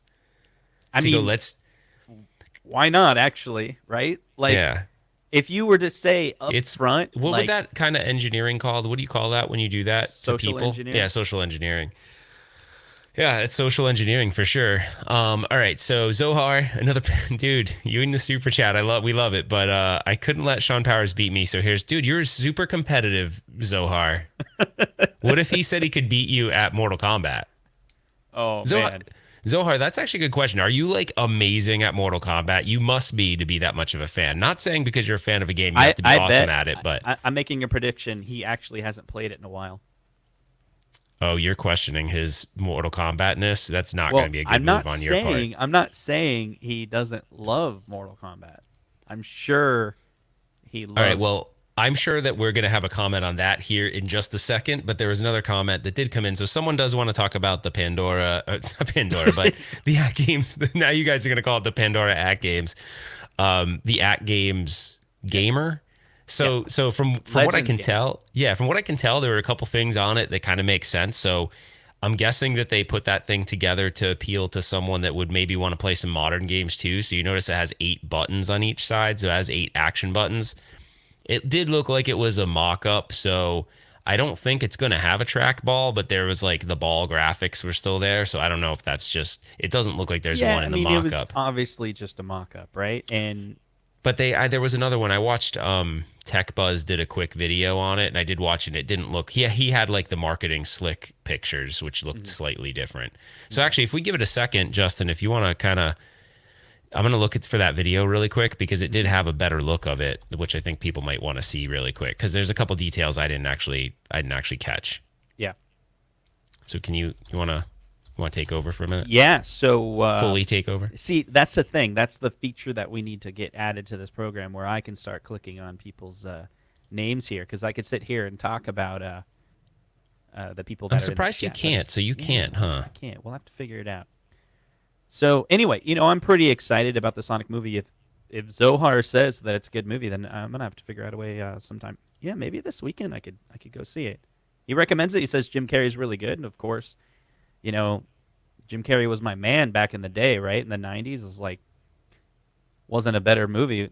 Why not actually, right? Like, yeah. If you were to say up front, what would that kind of engineering called? What do you call that when you do that to people? Engineering? Yeah, social engineering. Yeah, it's social engineering for sure. All right, so Zohar, another dude, you in the super chat. We love it, but I couldn't let Sean Powers beat me. So dude, you're super competitive, Zohar. What if he said he could beat you at Mortal Kombat? Oh, man. Zohar, that's actually a good question. Are you like amazing at Mortal Kombat? You must be to be that much of a fan. Not saying because you're a fan of a game you have to be awesome at it, but I'm making a prediction. He actually hasn't played it in a while. Oh, you're questioning his Mortal Kombat-ness? That's not going to be a good move on your part. I'm not saying he doesn't love Mortal Kombat. I'm sure he loves. All right, well, I'm sure that we're going to have a comment on that here in just a second, but there was another comment that did come in. So someone does want to talk about the Pandora, it's not Pandora, but the AtGames. Now you guys are going to call it the Pandora AtGames. The AtGames gamer. So from what I can tell, there were a couple things on it that kind of make sense. So I'm guessing that they put that thing together to appeal to someone that would maybe want to play some modern games too. So you notice it has 8 buttons on each side. So it has 8 action buttons. It did look like it was a mock-up. So I don't think it's going to have a trackball, but there was like the ball graphics were still there. So I don't know if that's just, it doesn't look like there's one in the mock-up. It was obviously just a mock-up, right? But there was another one I watched. Tech Buzz did a quick video on it, and I did watch it. It didn't look. He had like the marketing slick pictures, which looked slightly different. So actually, if we give it a second, Justin, if you want to kind of, I'm gonna look for that video really quick because it did have a better look of it, which I think people might want to see really quick because there's a couple details I didn't actually catch. Yeah. So you want to take over for a minute? Yeah, so... fully take over? See, that's the thing. That's the feature that we need to get added to this program where I can start clicking on people's names here because I could sit here and talk about the people that I'm surprised you can't, so you can't, huh? I can't. We'll have to figure it out. So anyway, I'm pretty excited about the Sonic movie. If Zohar says that it's a good movie, then I'm going to have to figure out a way sometime. Yeah, maybe this weekend I could go see it. He recommends it. He says Jim Carrey's really good, and of course... Jim Carrey was my man back in the day, right? In the 90s, it was like, wasn't a better movie,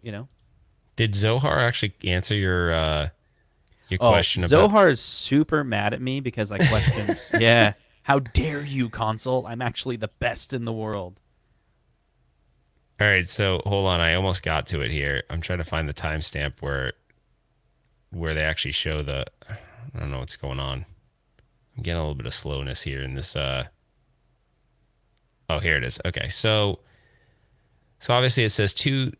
Did Zohar actually answer your question about... Zohar's super mad at me because I questioned, yeah, how dare you, console? I'm actually the best in the world. All right, so hold on. I almost got to it here. I'm trying to find the timestamp where they actually show the... I don't know what's going on. I'm getting a little bit of slowness here in this. Oh, here it is. Okay, so obviously it says two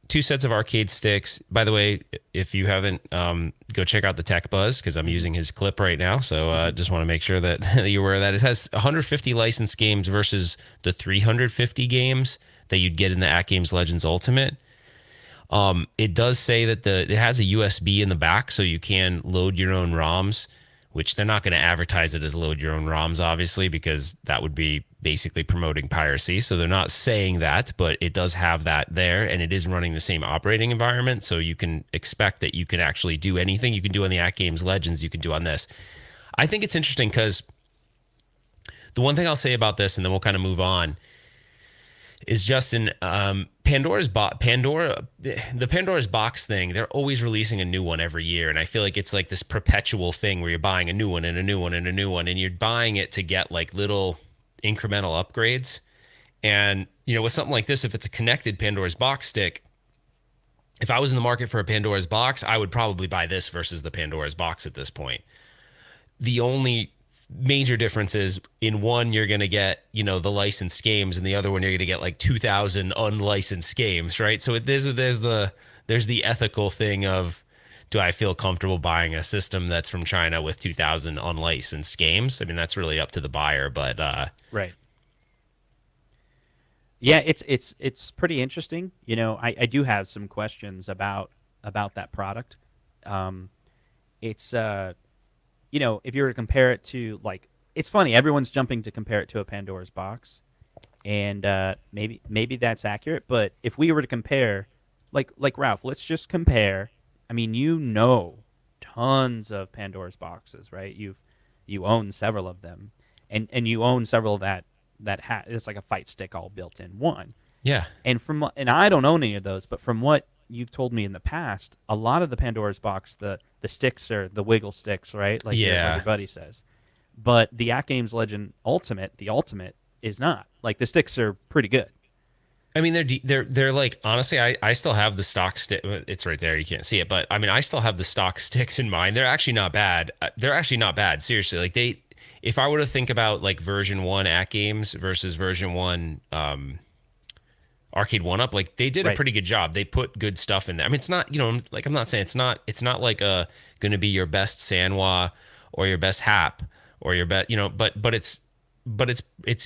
sets of arcade sticks. By the way, if you haven't, go check out the Tech Buzz because I'm using his clip right now. So just want to make sure that you're aware of that. It has 150 licensed games versus the 350 games that you'd get in the AtGames Legends Ultimate. It does say that it has a USB in the back, so you can load your own ROMs, which they're not going to advertise it as load your own ROMs, obviously, because that would be basically promoting piracy. So they're not saying that, but it does have that there, and it is running the same operating environment. So you can expect that you can actually do anything you can do on the AtGames Legends, you can do on this. I think it's interesting because the one thing I'll say about this, and then we'll kind of move on, is just in the Pandora's box thing. They're always releasing a new one every year, and I feel like it's like this perpetual thing where you're buying a new one and a new one and a new one, and you're buying it to get like little incremental upgrades. And with something like this, if it's a connected Pandora's box stick, if I was in the market for a Pandora's box, I would probably buy this versus the Pandora's box at this point. The only major difference is in one you're going to get the licensed games, and the other one you're going to get like 2,000 unlicensed games, right? So there's the ethical thing of, do I feel comfortable buying a system that's from China with 2,000 unlicensed games? I mean, that's really up to the buyer, but right. Yeah, it's pretty interesting. I do have some questions about that product. It's if you were to compare it to, like, it's funny, everyone's jumping to compare it to a Pandora's box, and maybe that's accurate. But if we were to compare, like Ralph, let's just compare. I mean, tons of Pandora's boxes, right? You own several of them, and you own several that it's like a fight stick all built in one. Yeah. And I don't own any of those, but from what you've told me in the past, a lot of the Pandora's box, the sticks are the wiggle sticks, right? Like your buddy says. But the AtGames Legend the Ultimate is not. Like, the sticks are pretty good. I mean, they're like, honestly, I still have the stock stick. It's right there. You can't see it, but I mean, I still have the stock sticks in mine. They're actually not bad. Seriously. Like, if I were to think about like version 1 AtGames versus version 1 Arcade 1-Up, like, they did a pretty good job. They put good stuff in there. I mean, it's not, like, I'm not saying it's not like going to be your best Sanwa or your best Hap or your best, but it's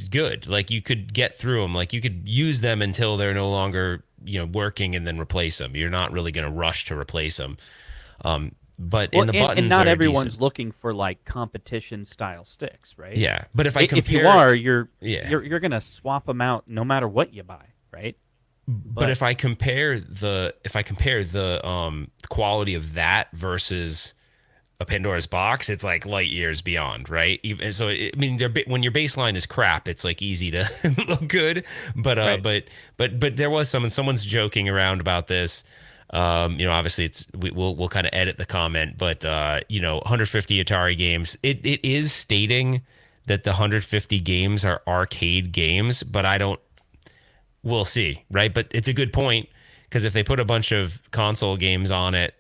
good. Like, you could get through them. Like, you could use them until they're no longer, working, and then replace them. You're not really going to rush to replace them. But in the buttons, and not everyone's looking for like competition style sticks, right? Yeah, but if you are, you're going to swap them out no matter what you buy. Right. But if I compare the quality of that versus a Pandora's box, it's like light years beyond, right? Even so, I mean, when your baseline is crap, it's like easy to look good. But but there was someone's joking around about this. Obviously we'll kind of edit the comment, but 150 Atari games. It is stating that the 150 games are arcade games, but we'll see, right? But it's a good point, because if they put a bunch of console games on it,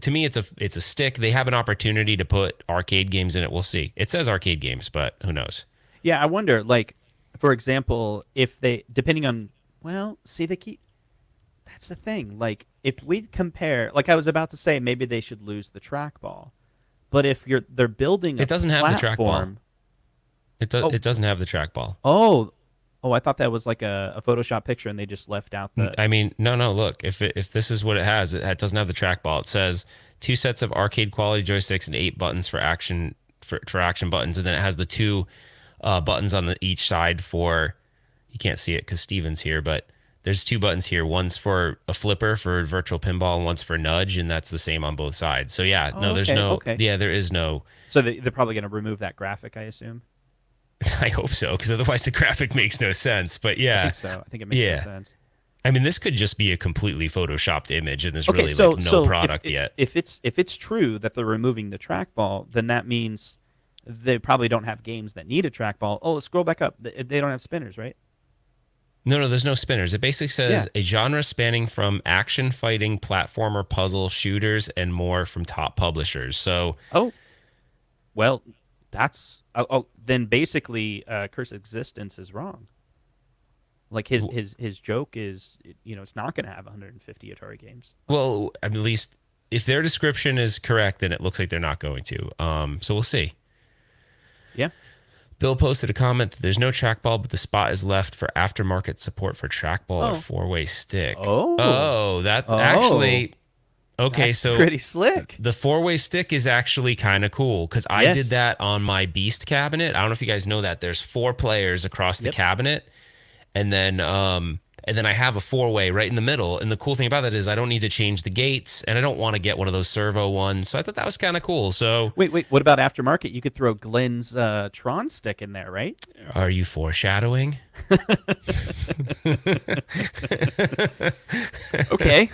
to me, it's a stick. They have an opportunity to put arcade games in it. We'll see. It says arcade games, but who knows? Yeah, I wonder, like, for example, if they, depending on, that's the thing. Like, if we compare, like I was about to say, maybe they should lose the trackball. But if they're building it doesn't have the trackball. It doesn't have the trackball. Oh, I thought that was like a Photoshop picture, and they just left out the... I mean, no, look. If this is what it has, it doesn't have the trackball. It says 2 sets of arcade-quality joysticks and 8 buttons for action buttons, and then it has the 2 buttons on each side for... You can't see it because Steven's here, but there's 2 buttons here. One's for a flipper for virtual pinball, and one's for nudge, and that's the same on both sides. So, yeah, there's no... Okay. Yeah, there is no... So they're probably going to remove that graphic, I assume? I hope so, because otherwise the graphic makes no sense. But yeah, I think so. I think it makes no sense. I mean, this could just be a completely photoshopped image, and there's really no product yet. If it's true that they're removing the trackball, then that means they probably don't have games that need a trackball. Oh, scroll back up. They don't have spinners, right? No, there's no spinners. It basically says a genre spanning from action, fighting, platformer, puzzle, shooters, and more from top publishers. So, well, that's then basically Curse Existence is wrong. Like his joke is, it's not going to have 150 Atari games. Well, at least if their description is correct, then it looks like they're not going to. So we'll see. Yeah. Bill posted a comment that there's no trackball, but the spot is left for aftermarket support for trackball or 4-way stick. Actually, Okay, That's so pretty slick. the four-way stick is actually kind of cool because I Yes. did that on my Beast cabinet. I don't know if you guys know that. There's 4 players across the Yep. cabinet, and then I have a four-way right in the middle. And the cool thing about that is I don't need to change the gates, and I don't want to get one of those servo ones. So I thought that was kind of cool. So Wait. What about aftermarket? You could throw Glenn's Tron stick in there, right? are you foreshadowing? Okay.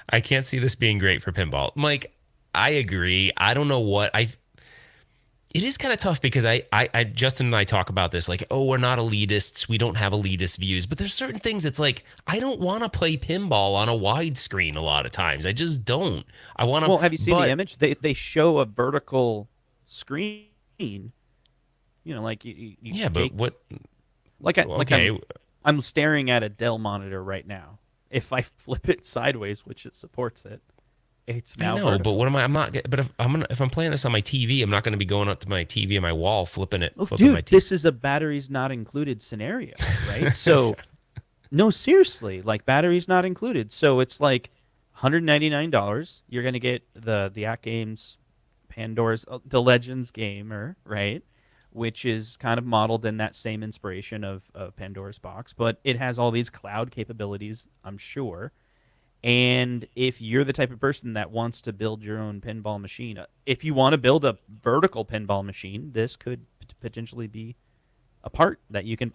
I can't see this being great for pinball. Mike, I agree. I don't know what it is kind of tough because I Justin and I talk about this like, oh, we're not elitists. We don't have elitist views, but there's certain things it's like, I don't want to play pinball on a widescreen a lot of times. I just don't. I want to. Well, have you seen the image? They show a vertical screen. You know, like you yeah, but what? okay. I'm staring at a Dell monitor right now. If I flip it sideways, which it supports it, it's now. I know, vertical. but what am I? I'm not. But if I'm playing this on my TV, I'm not going to be going up to my TV and my wall, flipping it. Oh, flipping dude, my TV. this is a batteries not included scenario, right? So, no, seriously, like batteries not included. So it's like $199. You're going to get the AtGames Pandora's the Legends gamer, right? Which is kind of modeled in that same inspiration of Pandora's box, but it has all these cloud capabilities, I'm sure. And if you're the type of person that wants to build your own pinball machine, if you want to build a vertical pinball machine, this could potentially be a part that you can.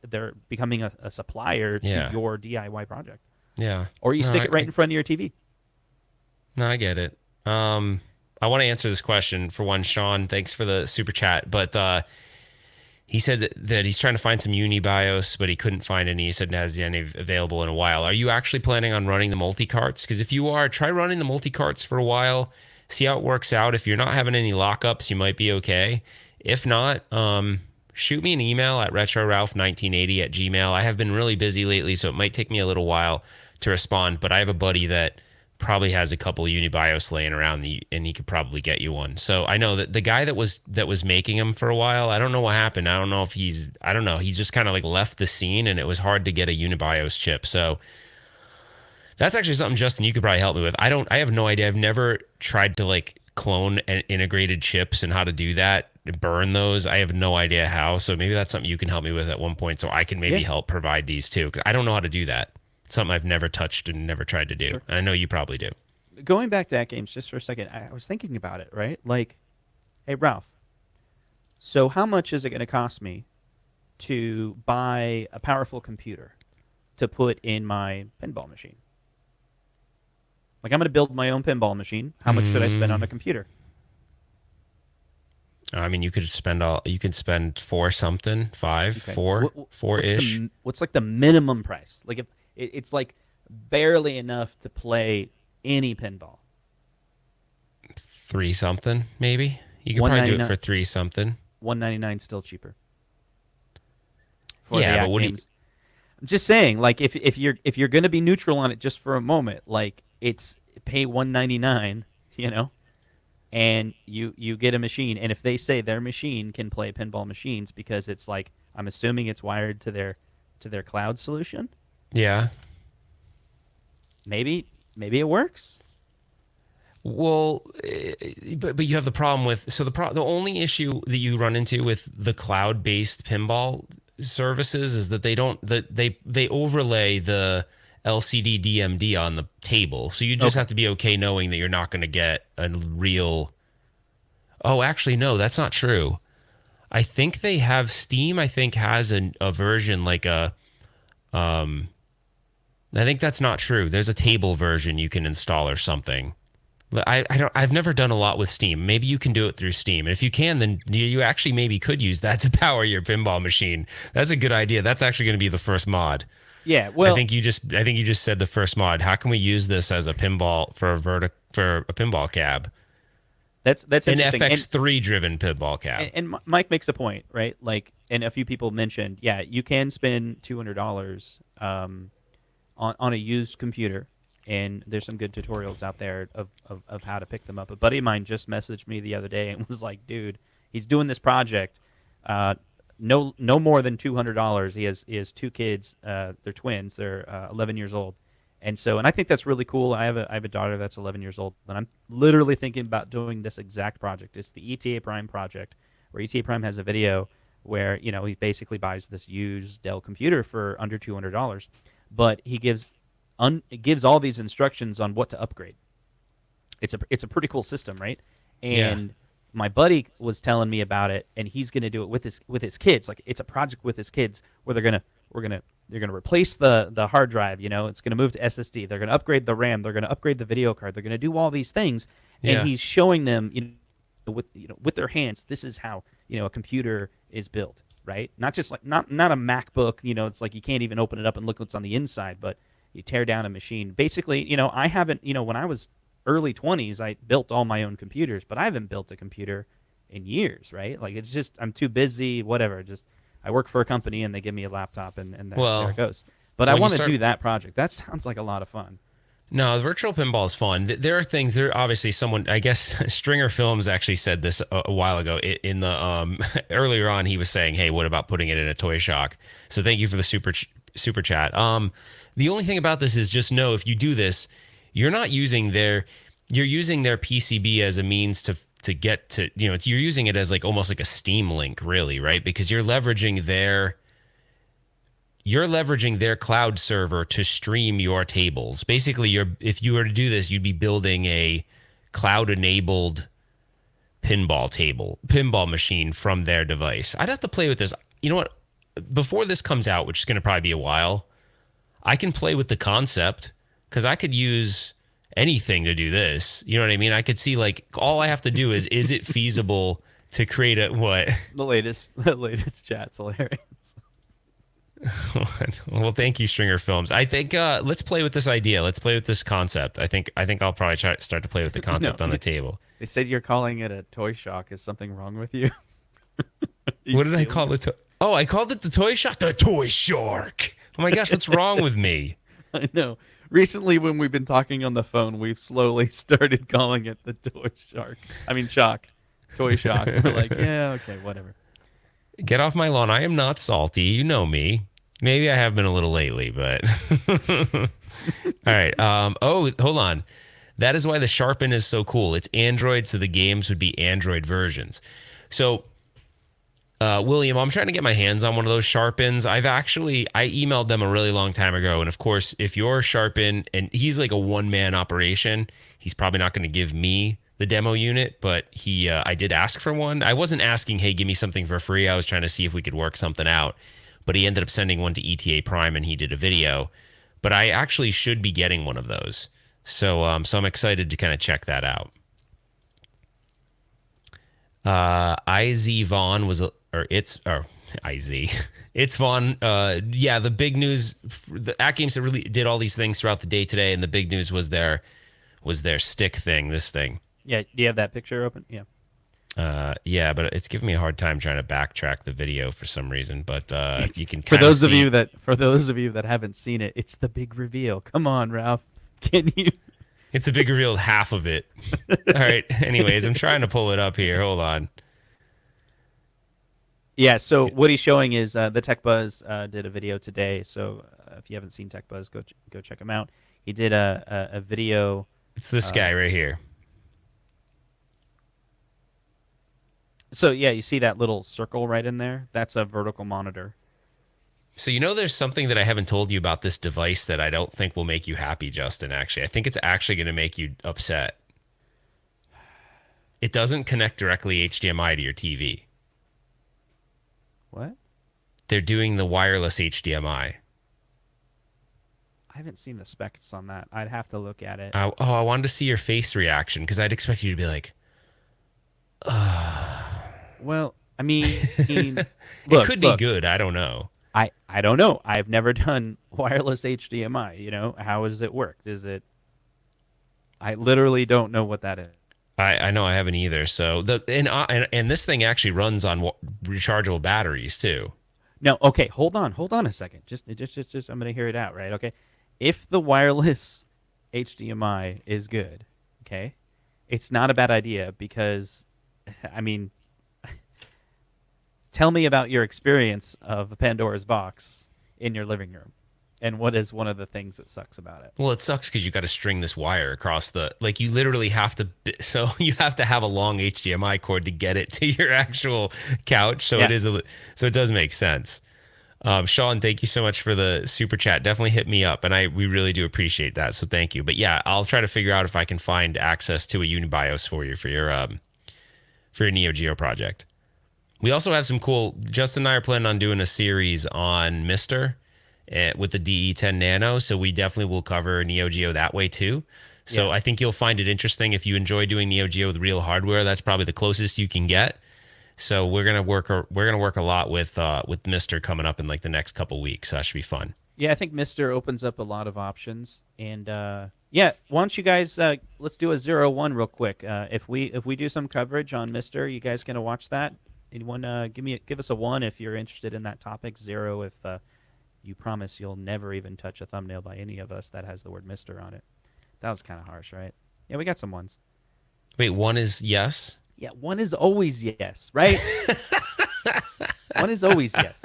They're becoming a supplier to your DIY project. Yeah. Or you stick it right in front of your TV. No, I get it. I want to answer this question for one. Sean, thanks for the super chat. But he said that he's trying to find some Unibios, but he couldn't find any. He said it has any available in a while. Are you actually planning on running the multi-carts? Because if you are, try running the multi-carts for a while. See how it works out. If you're not having any lockups, you might be okay. If not, shoot me an email at RetroRalph1980@gmail. I have been really busy lately, so it might take me a little while to respond. But I have a buddy that probably has a couple of Unibios laying around, and he could probably get you one. So I know that the guy that was making them for a while, I don't know what happened. I don't know. He just kind of like left the scene, and it was hard to get a Unibios chip. So that's actually something, Justin, you could probably help me with. I have no idea. I've never tried to like clone and integrated chips and how to do that, burn those. I have no idea how. So maybe that's something you can help me with at one point, so I can maybe help provide these too, because I don't know how to do that. Something I've never touched and never tried to do. Sure. And I know you probably do. Going back to AtGames just for a second, I was thinking about it, right? Like, hey, Ralph, so how much is it going to cost me to buy a powerful computer to put in my pinball machine? Like, I'm going to build my own pinball machine. How much should I spend on a computer? I mean, you can spend four something, four-ish. What's like the minimum price? Like, if it's like barely enough to play any pinball. 3 something, maybe. You could probably do it for 3 something. $199 still cheaper. Yeah, but what do you... I'm just saying, like, if you're gonna be neutral on it just for a moment, like, it's pay $199, you know, and you get a machine, and if they say their machine can play pinball machines because it's like, I'm assuming it's wired to their cloud solution. Yeah. Maybe it works. Well, but you have the problem with the only issue that you run into with the cloud-based pinball services is that they overlay the LCD DMD on the table, so you just have to be okay knowing that you're not going to get a real. Oh, actually, no, that's not true. I think they have Steam. I think has a version like a. I think that's not true. There's a table version you can install or something. I've never done a lot with Steam. Maybe you can do it through Steam. And if you can, then you actually maybe could use that to power your pinball machine. That's a good idea. That's actually going to be the first mod. Yeah, well, I think you just said the first mod. How can we use this as a pinball for a pinball cab? That's an interesting. FX3 driven pinball cab. And Mike makes a point, right? Like, and a few people mentioned, yeah, you can spend $200 on a used computer. And there's some good tutorials out there of how to pick them up. A buddy of mine just messaged me the other day and was like, dude, he's doing this project. No more than $200. He has 2 kids. They're twins. They're 11 years old. And so, and I think that's really cool. I have a daughter that's 11 years old, and I'm literally thinking about doing this exact project. It's the ETA Prime project, where ETA Prime has a video where he basically buys this used Dell computer for under $200, but he gives all these instructions on what to upgrade. It's a pretty cool system, right? And my buddy was telling me about it, and he's going to do it with his kids. Like, it's a project with his kids where they're going to replace the hard drive. It's going to move to SSD. They're going to upgrade the RAM. They're going to upgrade the video card. They're going to do all these things, and he's showing them with their hands. This is how a computer is built, right? Not just like not a MacBook. It's like you can't even open it up and look what's on the inside, but you tear down a machine. Basically, I haven't. When I was early 20s, I built all my own computers, but I haven't built a computer in years, right? Like, it's just I'm too busy. Whatever. Just I work for a company and they give me a laptop and there it goes. But I want to do that project. That sounds like a lot of fun. No, virtual pinball is fun. There are things. There obviously someone. I guess Stringer Films actually said this a while ago in the earlier on. He was saying, "Hey, what about putting it in a toy shock?" So thank you for the super chat. The only thing about this is just know if you do this, you're not using you're using their PCB as a means to get to you're using it as like almost like a Steam Link, really, right? Because you're leveraging their cloud server to stream your tables. Basically, if you were to do this, you'd be building a cloud-enabled pinball machine from their device. I'd have to play with this. You know what? Before this comes out, which is going to probably be a while, I can play with the concept because I could use anything to do this. You know what I mean? I could see, like, all I have to do is it feasible to create a what? The latest chat's hilarious. Well, thank you, Stringer Films. I think let's play with this idea. Let's play with this concept. I think I'll probably start to play with the concept on the table. They said you're calling it a toy shock. Is something wrong with you? What did I call it? I called it the toy shock. The toy shark. Oh my gosh, what's wrong with me? I know. Recently, when we've been talking on the phone, we've slowly started calling it the toy shark. I mean, shock. Toy shock. We're like, yeah, okay, whatever. Get off my lawn. I am not salty. You know me. Maybe I have been a little lately, but... All right. Hold on. That is why the Sharpen is so cool. It's Android, so the games would be Android versions. So, William, I'm trying to get my hands on one of those Sharpens. I emailed them a really long time ago, and of course, if you're Sharpen, and he's like a one-man operation, he's probably not going to give me the demo unit, but I did ask for one. I wasn't asking, hey, give me something for free. I was trying to see if we could work something out, but he ended up sending one to ETA Prime, and he did a video. But I actually should be getting one of those, so I'm excited to kind of check that out. IZ Vaughn it's Vaughn. The big news. The AtGames really did all these things throughout the day today, and the big news was their stick thing. This thing. Yeah, do you have that picture open? Yeah. Yeah, but it's giving me a hard time trying to backtrack the video for some reason. But you can for those of you that haven't seen it, it's the big reveal. Come on, Ralph, can you? It's a big reveal, half of it. All right. Anyways, I'm trying to pull it up here. Hold on. Yeah. So what he's showing is the Tech Buzz did a video today. So if you haven't seen Tech Buzz, go check him out. He did a video. It's this guy right here. So, yeah, you see that little circle right in there? That's a vertical monitor. So, there's something that I haven't told you about this device that I don't think will make you happy, Justin, actually. I think it's actually going to make you upset. It doesn't connect directly HDMI to your TV. What? They're doing the wireless HDMI. I haven't seen the specs on that. I'd have to look at it. I wanted to see your face reaction because I'd expect you to be like, Well, I mean, it could be good. I don't know. I don't know. I've never done wireless HDMI. How does it work? I literally don't know what that is. I know I haven't either. So and this thing actually runs on rechargeable batteries too. No, okay, hold on a second. Just I'm gonna hear it out, right? Okay, if the wireless HDMI is good, okay, it's not a bad idea because, I mean, tell me about your experience of Pandora's box in your living room. And what is one of the things that sucks about it? Well, it sucks because you got to string this wire across the, like, you literally have to, so you have to have a long HDMI cord to get it to your actual couch. So it is, so it does make sense. Sean, thank you so much for the super chat. Definitely hit me up, and we really do appreciate that. So thank you. But yeah, I'll try to figure out if I can find access to a Unibios for you for your Neo Geo project. We also have some cool. Justin and I are planning on doing a series on Mister with the DE10 Nano, so we definitely will cover Neo Geo that way too. So I think you'll find it interesting if you enjoy doing Neo Geo with real hardware. That's probably the closest you can get. So we're gonna work a lot with Mister coming up in like the next couple weeks. So that should be fun. Yeah, I think Mister opens up a lot of options, and yeah, why don't you guys let's do a 0-1 real quick. If we do some coverage on Mister, you guys gonna watch that? Anyone give us a 1 if you're interested in that topic. 0 if you promise you'll never even touch a thumbnail by any of us that has the word Mister on it. That was kind of harsh, right? Yeah, we got some 1s. Wait, 1 is yes? Yeah, 1 is always yes, right? 1 is always yes.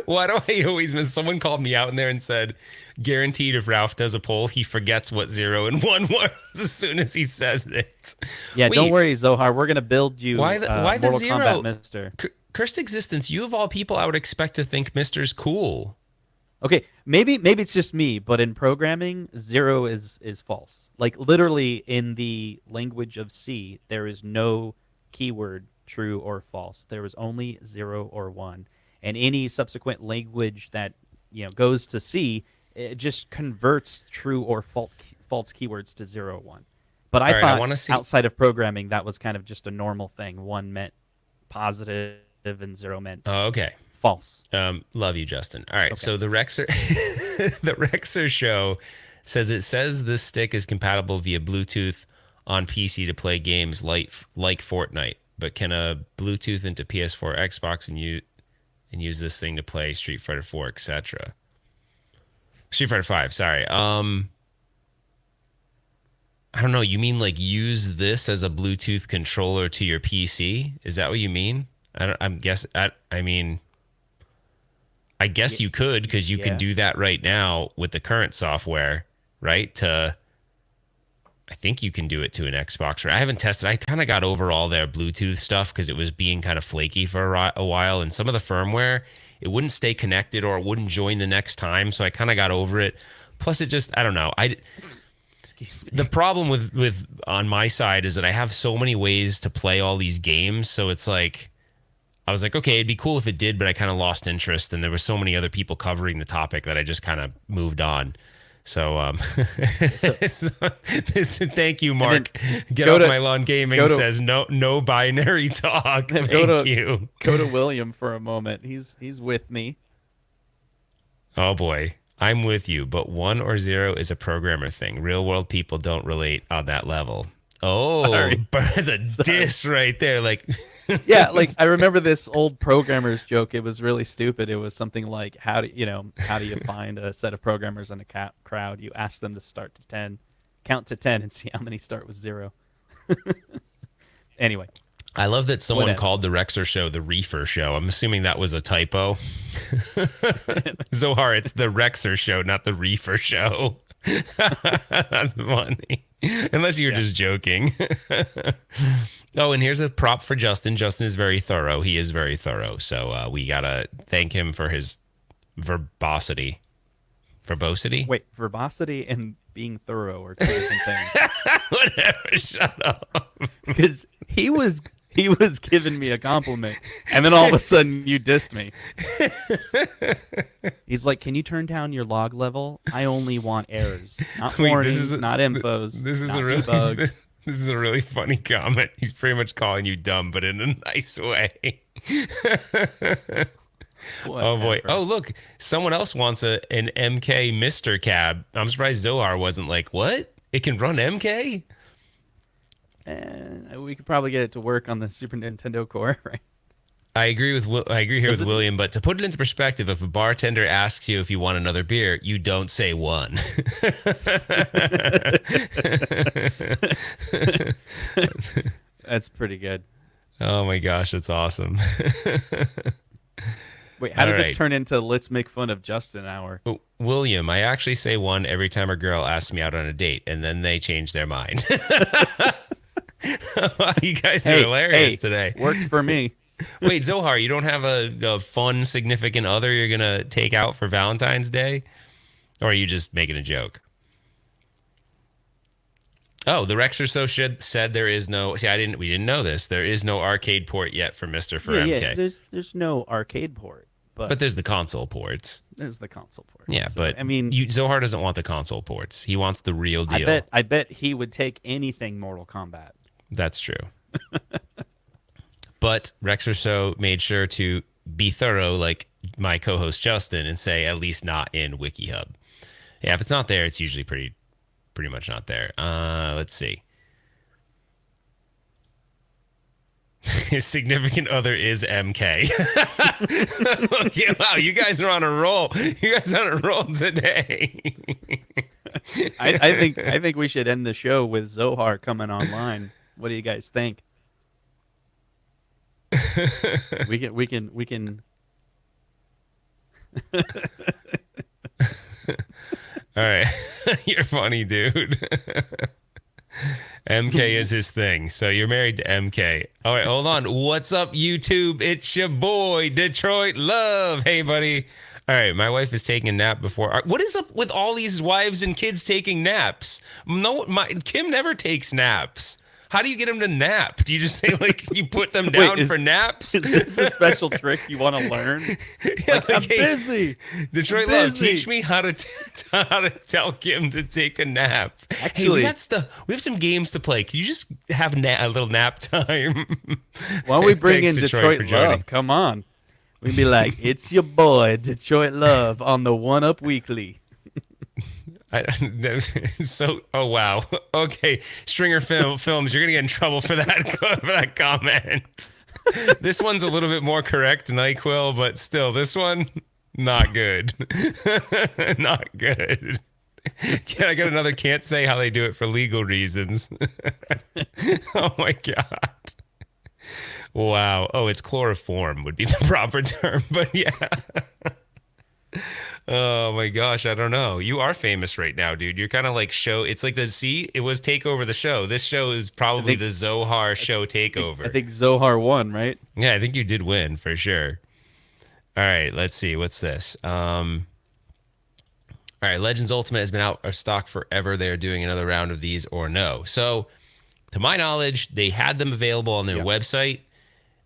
Why do I always miss? Someone called me out in there and said, guaranteed if Ralph does a poll, he forgets what 0 and 1 was as soon as he says it. Yeah, don't worry, Zohar. We're going to build you why the Mortal 0? Kombat Mister. Cursed Existence, you of all people, I would expect to think Mister's cool. Okay, maybe it's just me, but in programming, 0 is false. Like literally in the language of C, there is no keyword true or false. There is only 0 or 1. And any subsequent language that goes to C, it just converts true or false keywords to 0 or 1. But I thought outside of programming, that was kind of just a normal thing. 1 meant positive and 0 meant false. Love you, Justin. All right, so the Rexer the Rexer show says this stick is compatible via Bluetooth on PC to play games like Fortnite, but can Bluetooth into PS4, Xbox, and use this thing to play Street Fighter 4, etc. Street Fighter 5, sorry. I don't know. You mean like use this as a Bluetooth controller to your PC? Is that what you mean? I guess you could, because you can do that right now with the current software, right? I think you can do it to an Xbox. I haven't tested. I kind of got over all their Bluetooth stuff because it was being kind of flaky for a while. And some of the firmware, it wouldn't stay connected or it wouldn't join the next time. So I kind of got over it. Plus, it just, I don't know. The problem with on my side is that I have so many ways to play all these games. So it's like, I was like, okay, it'd be cool if it did, but I kind of lost interest. And there were so many other people covering the topic that I just kind of moved on. So, thank you, Mark. Get off my lawn gaming says no binary talk. Thank you. Go to William for a moment. He's with me. Oh boy, I'm with you. But 1 or 0 is a programmer thing. Real world people don't relate on that level. Oh, but that's a diss right there. Like, yeah, like I remember this old programmer's joke. It was really stupid. It was something like, how do you find a set of programmers in a crowd? You ask them to count to 10, and see how many start with 0. Anyway, I love that someone called the Rexer show the Reefer show. I'm assuming that was a typo. Zohar, it's the Rexer show, not the Reefer show. That's funny. Unless you're just joking. Oh, and here's a prop for Justin. Justin is very thorough. He is very thorough. So we got to thank him for his verbosity. Verbosity? Wait, verbosity and being thorough are two different things. Whatever, shut up. Because he was giving me a compliment, and then all of a sudden you dissed me. He's like, can you turn down your log level? I only want errors, not warnings, not infos, this is not debugs. This is a really funny comment. He's pretty much calling you dumb, but in a nice way. Oh boy. Oh look, someone else wants an MK Mister cab. I'm surprised Zohar wasn't like, what? It can run MK? And we could probably get it to work on the Super Nintendo Core, right? I agree with William, but to put it into perspective, if a bartender asks you if you want another beer, you don't say 1. That's pretty good. Oh my gosh, that's awesome. Wait, how All did this right. turn into let's make fun of Justin hour? William, I actually say one every time a girl asks me out on a date, and then they change their mind. You guys are hilarious today. Worked for me. Wait, Zohar, you don't have a fun, significant other you're going to take out for Valentine's Day? Or are you just making a joke? Oh, the Rex or so said there is no... See, we didn't know this. There is no arcade port yet for Mr. for MK. Yeah, there's no arcade port. But there's the console ports. There's the console port. Yeah, so, but I mean, Zohar doesn't want the console ports. He wants the real deal. I bet he would take anything Mortal Kombat. That's true. But Rex or so made sure to be thorough, like my co-host Justin, and say at least not in WikiHub. Yeah, if it's not there, it's usually pretty much not there. Let's see. His significant other is MK. Okay, wow, you guys are on a roll. You guys are on a roll today. I think we should end the show with Zohar coming online. What do you guys think? We can. All right. You're funny, dude. MK is his thing. So you're married to MK. All right, hold on. What's up, YouTube? It's your boy, Detroit Love. Hey, buddy. All right, my wife is taking a nap before. What is up with all these wives and kids taking naps? No, Kim never takes naps. How do you get them to nap? Do you just say, like, you put them down for naps? Is this a special trick you want to learn? Yeah, like, I'm busy. Detroit Love, teach me how to tell Kim to take a nap. Actually, hey, we have some games to play. Can you just have a little nap time? Why don't we bring in Detroit, Detroit for joining. Love? Come on. We'd be like, it's your boy, Detroit Love, on the One Up Weekly. Oh wow. Okay, Stringer Films, you're gonna get in trouble for that comment. This one's a little bit more correct, NyQuil, but still, this one not good. Not good. Can I get another? Can't say how they do it for legal reasons. Oh my god. Wow. Oh, it's chloroform would be the proper term, but yeah. Oh my gosh, I don't know. You are famous right now, dude. You're kind of like it's like it was take over the show. This show is probably the Zohar show takeover. I think Zohar won, right? Yeah, I think you did win for sure. All right, let's see. What's this? All right, Legends Ultimate has been out of stock forever. They are doing another round of these or no. So, to my knowledge, they had them available on their website,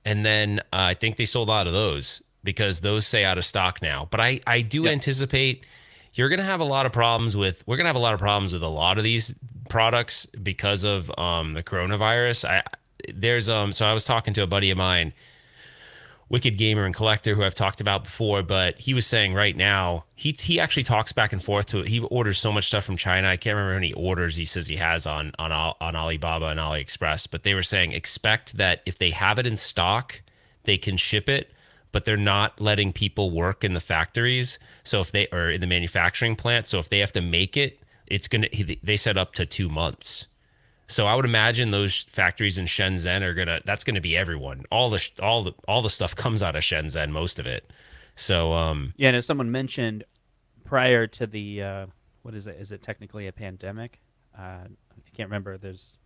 and then I think they sold out of those, because those say out of stock now. But I do anticipate we're going to have a lot of problems with a lot of these products because of the coronavirus. So I was talking to a buddy of mine, Wicked Gamer and Collector, who I've talked about before, but he was saying right now, he actually talks back and forth he orders so much stuff from China. I can't remember how many orders he says he has on Alibaba and AliExpress, but they were saying expect that if they have it in stock, they can ship it, but they're not letting people work in the factories. So if they are in the manufacturing plant, so if they have to make it, they set up to 2 months. So I would imagine those factories in Shenzhen that's gonna be everyone. All the stuff comes out of Shenzhen, most of it. So yeah, and as someone mentioned prior to the what is it? Is it technically a pandemic? I can't remember. There's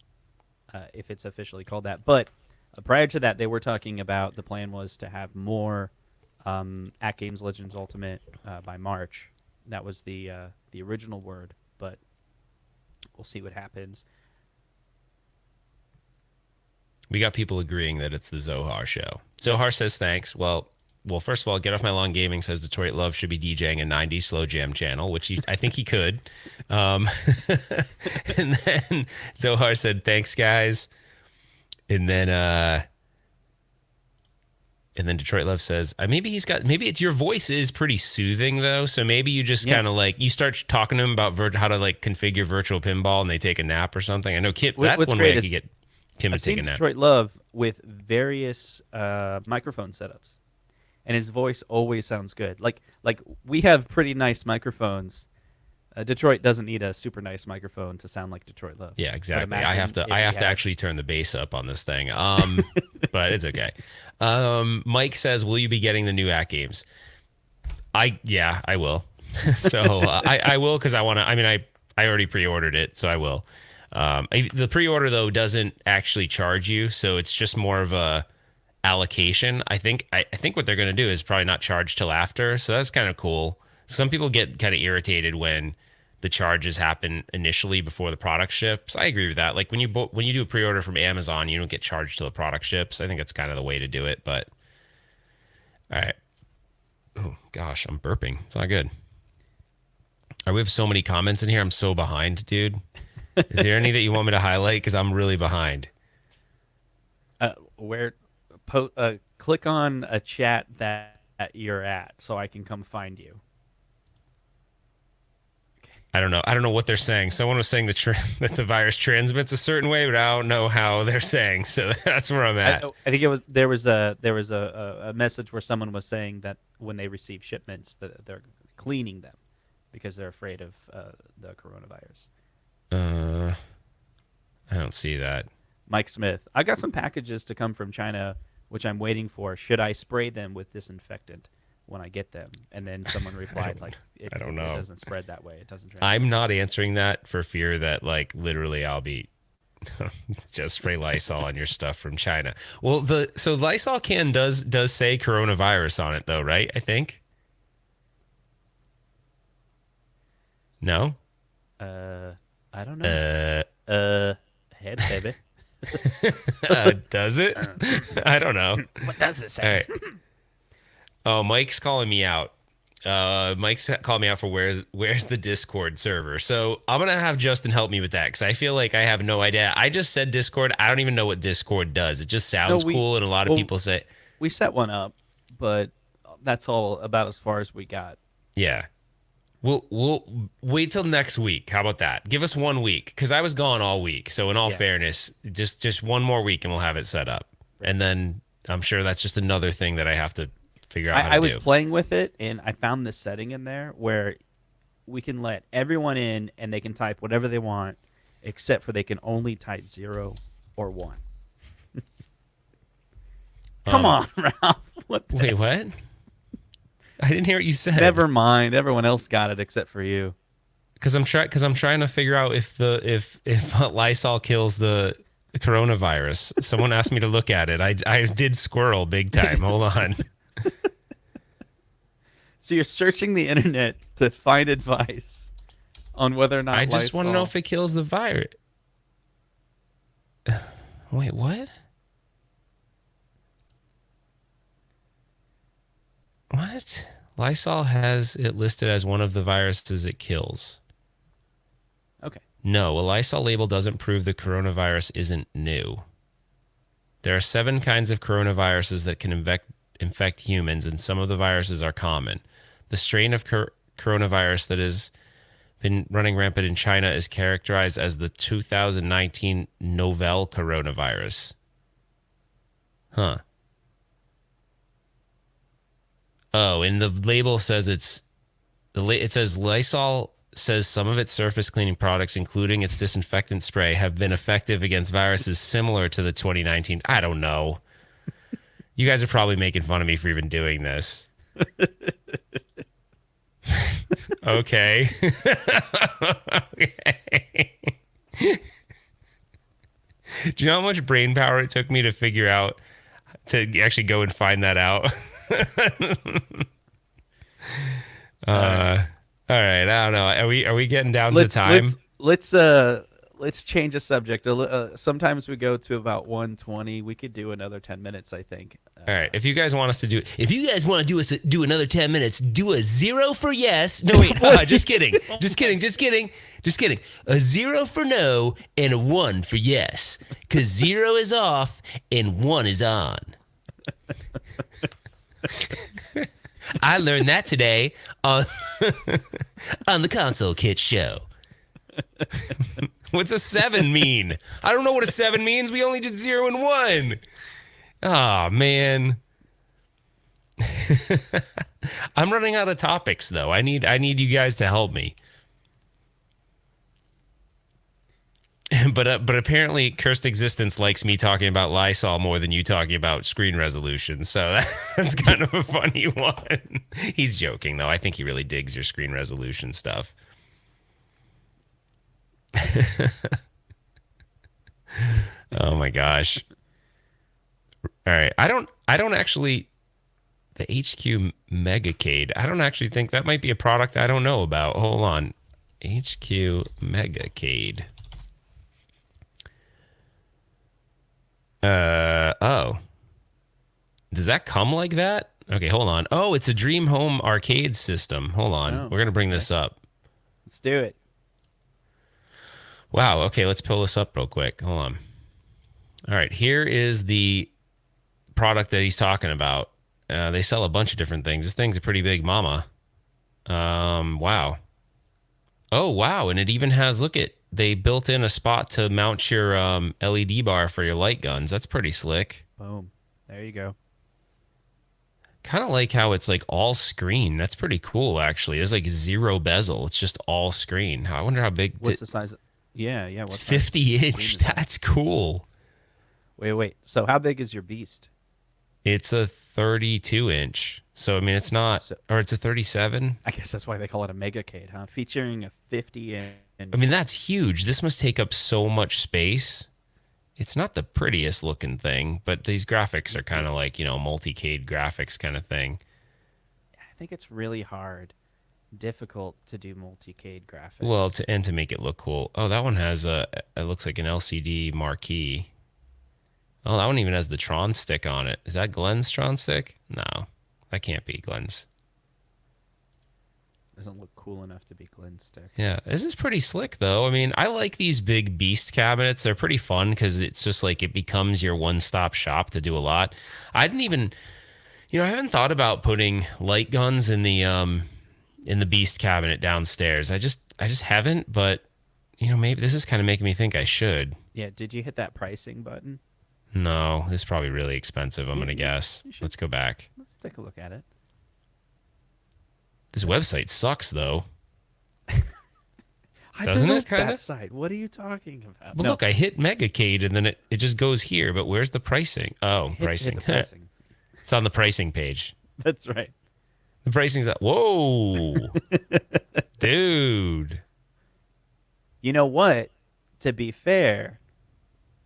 if it's officially called that, but prior to that, they were talking about the plan was to have more AtGames Legends Ultimate by March. That was the original word, but we'll see what happens. We got people agreeing that it's the Zohar show. Zohar says thanks. Well, first of all, Get Off My Lawn Gaming says Detroit Love should be DJing a 90s slow jam channel, which I think he could. And then Zohar said, thanks, guys. And then Detroit Love says, maybe it's your voice is pretty soothing though. So maybe you just kind of like, you start talking to him about how to like configure virtual pinball and they take a nap or something. I know Kim, that's one way I could get Kim to take a nap. Detroit Love with various microphone setups, and his voice always sounds good. Like we have pretty nice microphones. Detroit doesn't need a super nice microphone to sound like Detroit Love. Yeah, exactly. I have to actually turn the bass up on this thing. but it's okay. Mike says, will you be getting the new AtGames? Yeah, I will. So I will, because I want to. I mean, I already pre-ordered it, so I will. The pre-order though doesn't actually charge you, so it's just more of a allocation. I think what they're going to do is probably not charge till after, so that's kind of cool. Some people get kind of irritated when the charges happen initially before the product ships. I agree with that. Like when you do a pre-order from Amazon, you don't get charged till the product ships. I think that's kind of the way to do it. But all right. Oh gosh, I'm burping. It's not good. We have so many comments in here. I'm so behind, dude. Is there any that you want me to highlight? Because I'm really behind. Click on a chat that you're at, so I can come find you. I don't know what they're saying. Someone was saying that the virus transmits a certain way, but I don't know how they're saying. So that's where I'm at. I think there was a message where someone was saying that when they receive shipments, that they're cleaning them because they're afraid of the coronavirus. I don't see that. Mike Smith, I got some packages to come from China, which I'm waiting for. Should I spray them with disinfectant when I get them? And then someone replied, I don't know. It doesn't spread that way. It doesn't transmit. I'm not answering that for fear that, like, literally I'll be just spray Lysol on your stuff from China. Well, so Lysol can does say coronavirus on it, though, right? I think. No? I don't know. Hey, baby. Does it? I don't know. What does it say? All right. Oh, Mike's calling me out. Mike's called me out for where's the Discord server. So I'm gonna have Justin help me with that, because I feel like I have no idea. I just said Discord. I don't even know what Discord does. It just sounds cool, and a lot of people say we set one up, but that's all about as far as we got. Yeah. We'll wait till next week. How about that? Give us 1 week, because I was gone all week. So in all fairness, just one more week and we'll have it set up. And then I'm sure that's just another thing that I have to figure out how to do. I was playing with it, and I found this setting in there where we can let everyone in and they can type whatever they want, except for they can only type 0 or 1. Come on, Ralph. Wait, what? I didn't hear what you said. Never mind. Everyone else got it except for you. Because I'm trying to figure out if Lysol kills the coronavirus. Someone asked me to look at it. I did squirrel big time. Hold on. So you're searching the internet to find advice on whether or not I just want to know if it kills the virus. Wait, what? What? Lysol has it listed as one of the viruses it kills. Okay. No, a Lysol label doesn't prove the coronavirus isn't new. There are 7 kinds of coronaviruses that can infect humans, and some of the viruses are common. The strain of coronavirus that has been running rampant in China is characterized as the 2019 novel coronavirus. Huh. Oh, and the label says it says Lysol says some of its surface cleaning products, including its disinfectant spray, have been effective against viruses similar to the 2019. I don't know. You guys are probably making fun of me for even doing this. Okay. Okay. Do you know how much brain power it took me to figure out, to actually go and find that out? All right. I don't know. Are we getting down to time? Let's change the subject. Sometimes we go to about 1:20. We could do another 10 minutes, I think. All right. If you guys want us to do, if you guys want to do another 10 minutes, do a 0 for yes. No, wait. Just kidding. Just kidding. A 0 for no and a 1 for yes. Because 0 is off and 1 is on. I learned that today on the Console Kit Show. What's a 7 mean? I don't know what a 7 means. We only did 0 and 1. Oh, man. I'm running out of topics, though. I need you guys to help me. but apparently Cursed Existence likes me talking about Lysol more than you talking about screen resolution. So that's kind of a funny one. He's joking though. I think he really digs your screen resolution stuff. Oh my gosh. All right. I don't actually, the HQ Megacade, I don't actually think that might be a product I don't know about. Hold on. HQ Megacade. Oh. Does that come like that? Okay, hold on. Oh, it's a Dream Home arcade system. Hold on. Oh, We're going to bring this up. Let's do it. Wow. Okay, let's pull this up real quick. Hold on. All right, here is the product that he's talking about. They sell a bunch of different things. This thing's a pretty big mama. Wow. Oh, wow. And it even has, look at, they built in a spot to mount your LED bar for your light guns. That's pretty slick. Boom. There you go. Kind of like how it's like all screen. That's pretty cool, actually. There's like zero bezel. It's just all screen. I wonder how big. What's the size? Yeah. It's 50 inch. That's cool. Wait. So how big is your beast? It's a 32 inch. So, I mean, it's not, or it's a 37. I guess that's why they call it a Megacade, huh? Featuring a 50 inch. I mean, that's huge. This must take up so much space. It's not the prettiest looking thing, but these graphics are kind of like, multi-cade graphics kind of thing. I think it's really difficult to do multi-cade graphics. Well, to make it look cool. Oh, that one has it looks like an LCD marquee. Oh, that one even has the Tron stick on it. Is that Glenn's Tron stick? No, that can't be Glenn's. Doesn't look cool enough to be Glenn's stick. Yeah, this is pretty slick, though. I mean, I like these big beast cabinets. They're pretty fun because it's just like it becomes your one-stop shop to do a lot. I didn't even, I haven't thought about putting light guns in the beast cabinet downstairs. I just haven't, but maybe this is kind of making me think I should. Yeah, did you hit that pricing button? No, this is probably really expensive, I'm going to guess. You should. Let's go back. Let's take a look at it. This website sucks, though. Doesn't it, kinda? That site. What are you talking about? Well, look, I hit Megacade, and then it just goes here, but where's the pricing? Oh, pricing. Hit the pricing. It's on the pricing page. That's right. The pricing's at, whoa, dude. You know what? To be fair,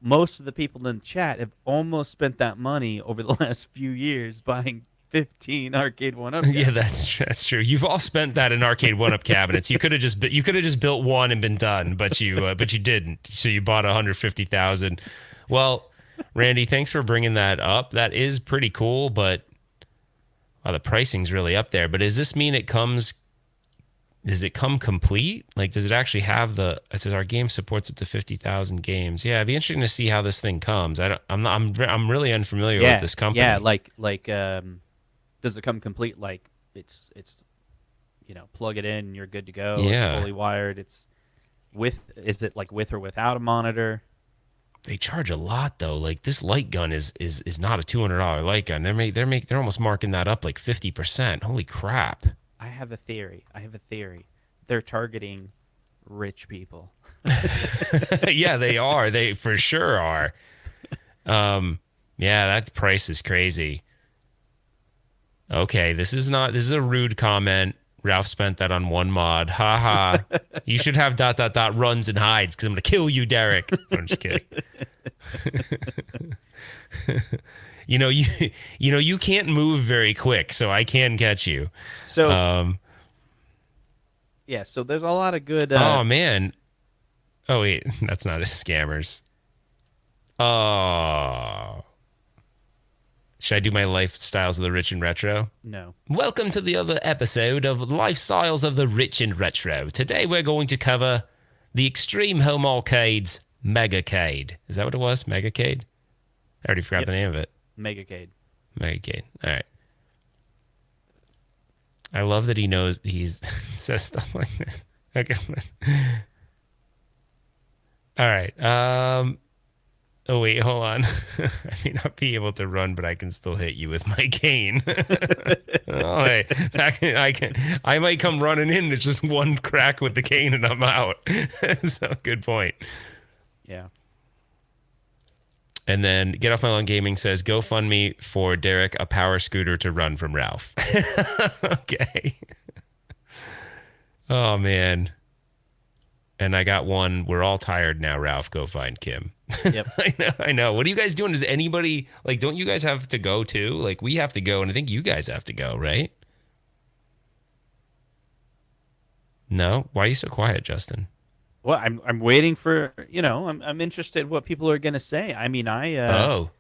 most of the people in the chat have almost spent that money over the last few years buying 15 arcade one-up cabinets. Yeah, that's true. You've all spent that in arcade one-up cabinets. You could have just built one and been done, but you didn't. So you bought 150,000. Well, Randy, thanks for bringing that up. That is pretty cool, but wow, the pricing's really up there. But does this mean does it come complete? Like, does it actually have it says our game supports up to 50,000 games. Yeah, it'd be interesting to see how this thing comes. I'm really unfamiliar with this company. Yeah, like does it come complete? Like it's plug it in, you're good to go. Yeah. It's fully wired. Is it like with or without a monitor? They charge a lot though. Like this light gun is not a $200 light gun. They're almost marking that up like 50%. Holy crap. I have a theory. They're targeting rich people. Yeah, they are. They for sure are. Yeah, that price is crazy. Okay, this is a rude comment. Ralph spent that on one mod. Ha ha. You should have ... runs and hides because I'm going to kill you, Derek. No, I'm just kidding. You can't move very quick, so I can catch you. So yeah, so there's a lot of good oh man. Oh wait, that's not a scammers. Oh. Should I do my lifestyles of the rich and retro? No. Welcome to the other episode of Lifestyles of the Rich and Retro. Today we're going to cover the Extreme Home Arcade's Megacade. Is that what it was? Megacade? I already forgot the name of it. Megacade. Megacade. All right. I love that he says stuff like this. Okay. All right. Oh wait, hold on. I may not be able to run, but I can still hit you with my cane. Oh, hey, I might come running in. There's just one crack with the cane, and I'm out. So good point. Yeah. And then Get Off My Lawn Gaming says, GoFundMe for Derek a power scooter to run from Ralph. Okay. Oh, man. And I got one. We're all tired now, Ralph. Go find Kim. Yep. I know. What are you guys doing? Does anybody, like, don't you guys have to go too? Like, we have to go, and I think you guys have to go, right? No? Why are you so quiet, Justin? Well, I'm waiting for, I'm interested what people are going to say. I mean,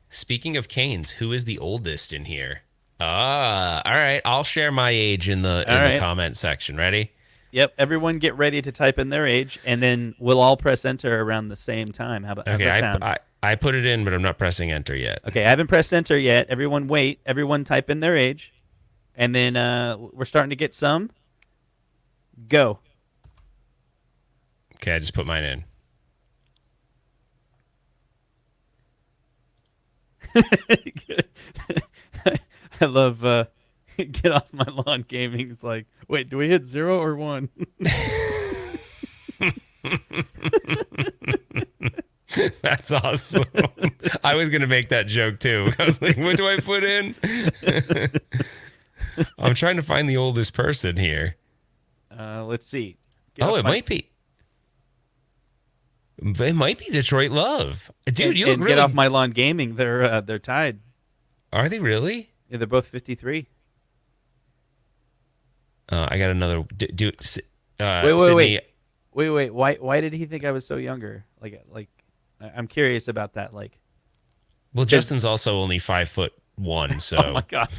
Speaking of Canes, who is the oldest in here? All right. I'll share my age in the comment section. Ready? Yep. Everyone get ready to type in their age, and then we'll all press enter around the same time. How's that sound? I put it in, but I'm not pressing enter yet. Okay, I haven't pressed enter yet. Everyone wait. Everyone type in their age, and then we're starting to get some. Go. Okay, I just put mine in. I love Get Off My Lawn Gaming. It's like, wait, do we hit 0 or 1? That's awesome. I was going to make that joke too. I was like, what do I put in? I'm trying to find the oldest person here. Let's see. It might be. It might be Detroit Love. Dude, you look really... Get Off My Lawn Gaming. They're tied. Are they really? Yeah, they're both 53. I got another. Wait. Why did he think I was so younger? Like, I'm curious about that. Like, well, Justin's also only 5'1", so. Oh my god.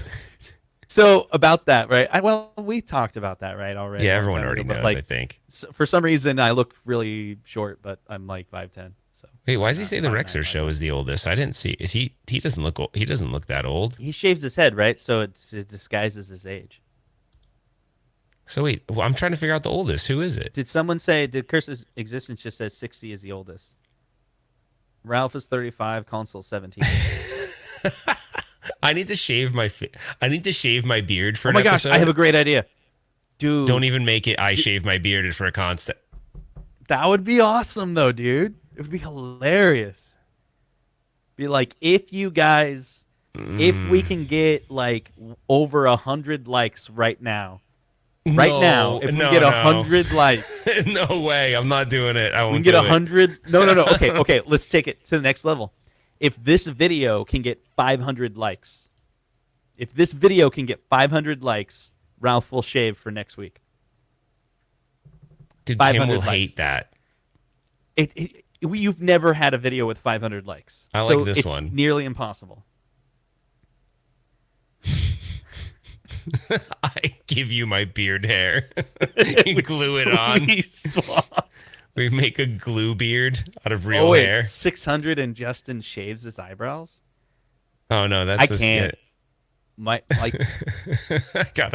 So about that, right? We talked about that, right? Already. Yeah, everyone already knows. I think. So for some reason, I look really short, but I'm like 5'10". So. Wait, why does he say the Rexer show is the oldest? I didn't see. Is he? He doesn't look. He doesn't look that old. He shaves his head, right? So it disguises his age. So wait, I'm trying to figure out the oldest. Who is it? Did someone say? Did Curse's Existence just says 60 is the oldest? Ralph is 35. Console 17. I need to shave my. I need to shave my beard for. Oh my gosh! I have a great idea, dude. Don't even make it. I shave my beard for a constant. That would be awesome, though, dude. It would be hilarious. Be like, if you guys, if we can get like over 100 likes right now. If we get 100 likes. No way. I'm not doing it. I won't. We get 100. No. Okay. Let's take it to the next level. If this video can get 500 likes, Ralph will shave for next week. Dude, Kim will hate that. You've never had a video with 500 likes. I like this one. It's nearly impossible. I give you my beard hair. You glue it on. We swap. We make a glue beard out of real hair. 600 and Justin shaves his eyebrows? Oh, no, that's I can't.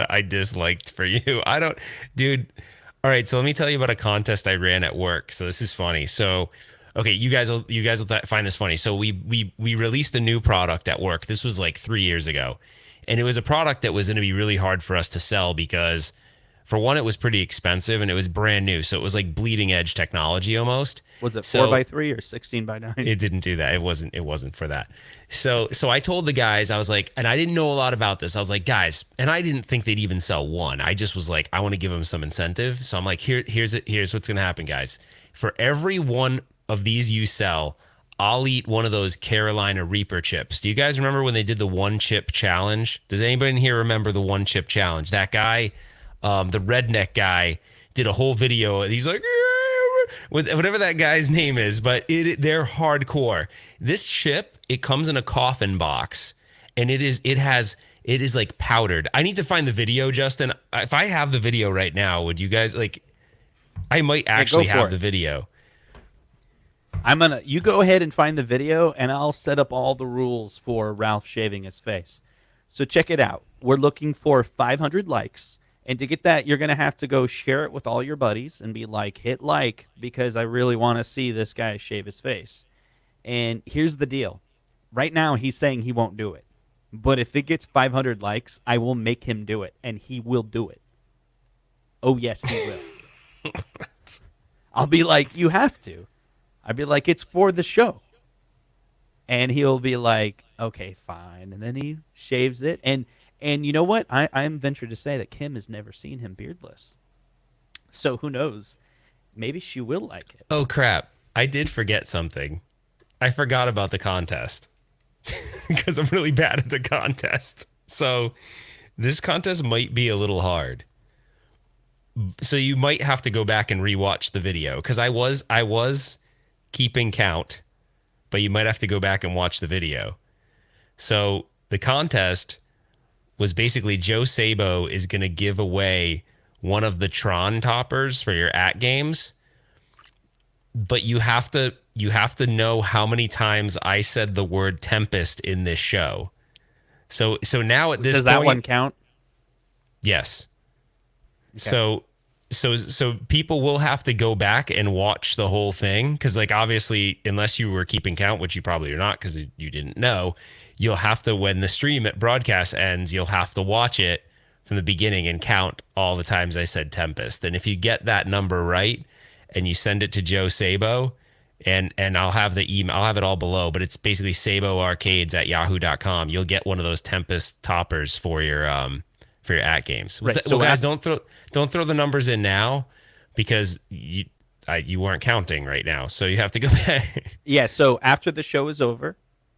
I disliked for you. I don't, dude. All right, so let me tell you about a contest I ran at work. So this is funny. So, okay, you guys will find this funny. So we released a new product at work. This was like 3 years ago. And it was a product that was going to be really hard for us to sell because, for one, it was pretty expensive and it was brand new. So it was like bleeding edge technology almost. Was it 4x3 or 16x9? It didn't do that. It wasn't for that. So I told the guys, I was like, and I didn't know a lot about this. I was like, guys, and I didn't think they'd even sell one. I just was like, I want to give them some incentive. So I'm like, here's what's going to happen, guys. For every one of these you sell, I'll eat one of those Carolina Reaper chips. Do you guys remember when they did the one chip challenge? Does anybody in here remember the one chip challenge? That guy, the redneck guy, did a whole video. And he's like, with whatever that guy's name is, but they're hardcore. This chip, it comes in a coffin box, and it is like powdered. I need to find the video, Justin. If I have the video right now, would you guys like? I might actually have the video. You go ahead and find the video, and I'll set up all the rules for Ralph shaving his face. So check it out. We're looking for 500 likes, and to get that, you're going to have to go share it with all your buddies and be like, hit like, because I really want to see this guy shave his face. And here's the deal. Right now, he's saying he won't do it. But if it gets 500 likes, I will make him do it, and he will do it. Oh, yes, he will. I'll be like, you have to. I'd be like, it's for the show. And he'll be like, okay, fine. And then he shaves it. And you know what? I'm ventured to say that Kim has never seen him beardless. So who knows? Maybe she will like it. Oh, crap. I did forget something. I forgot about the contest because I'm really bad at the contest. So this contest might be a little hard. So you might have to go back and rewatch the video because I was keeping count, but you might have to go back and watch the video. So the contest was basically Joe Szabo is going to give away one of the Tron toppers for your AtGames, but you have to know how many times I said the word Tempest in this show. So now at this Does point, that one count? yes. Okay. So people will have to go back and watch the whole thing because, like, obviously, unless you were keeping count, which you probably are not because you didn't know, you'll have to, when the stream at broadcast ends, you'll have to watch it from the beginning and count all the times I said Tempest. And if you get that number right and you send it to Joe Szabo, and I'll have the email, I'll have it all below, but it's basically SaboArcades@yahoo.com. You'll get one of those Tempest toppers for your AtGames. Right. So guys, don't throw the numbers in now because you weren't counting right now. So you have to go back. Yeah, so after the show is over,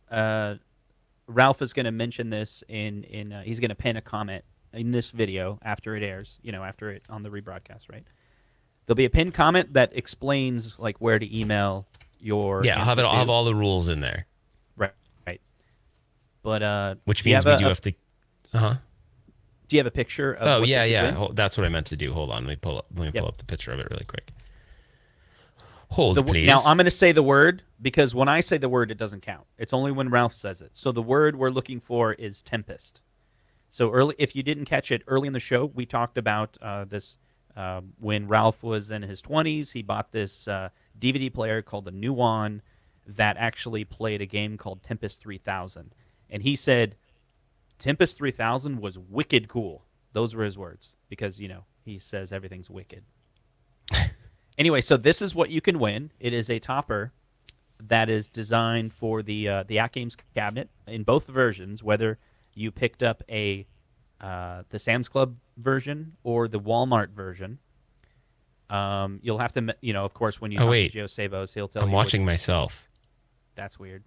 Ralph is going to mention this in he's going to pin a comment in this video after it airs, after it on the rebroadcast, right? There'll be a pinned comment that explains like where to email your Yeah, I'll have all the rules in there. Right. But which means we do have to do you have a picture of Oh, what yeah, you yeah. did? That's what I meant to do. Hold on. Let me pull up the picture of it really quick. Hold, please. Now, I'm going to say the word because when I say the word, it doesn't count. It's only when Ralph says it. So the word we're looking for is Tempest. So early, if you didn't catch it early in the show, we talked about this when Ralph was in his 20s. He bought this DVD player called the Nuon that actually played a game called Tempest 3000. And he said Tempest 3000 was wicked cool. Those were his words because, he says everything's wicked. Anyway, so this is what you can win. It is a topper that is designed for the AtGames cabinet in both versions, whether you picked up the Sam's Club version or the Walmart version. You'll have to, of course, when you talk to Joe Szabos, he'll tell you. I'm watching myself. That's weird.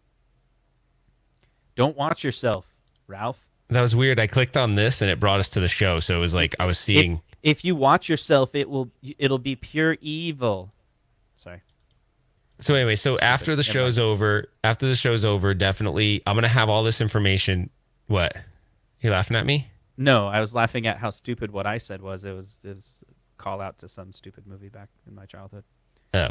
Don't watch yourself, Ralph. That was weird. I clicked on this and it brought us to the show. So it was like I was seeing. If you watch yourself, it'll be pure evil. Sorry. So anyway, after the show's over, definitely I'm gonna have all this information. What? You laughing at me? No, I was laughing at how stupid what I said was. It was call out to some stupid movie back in my childhood. Oh,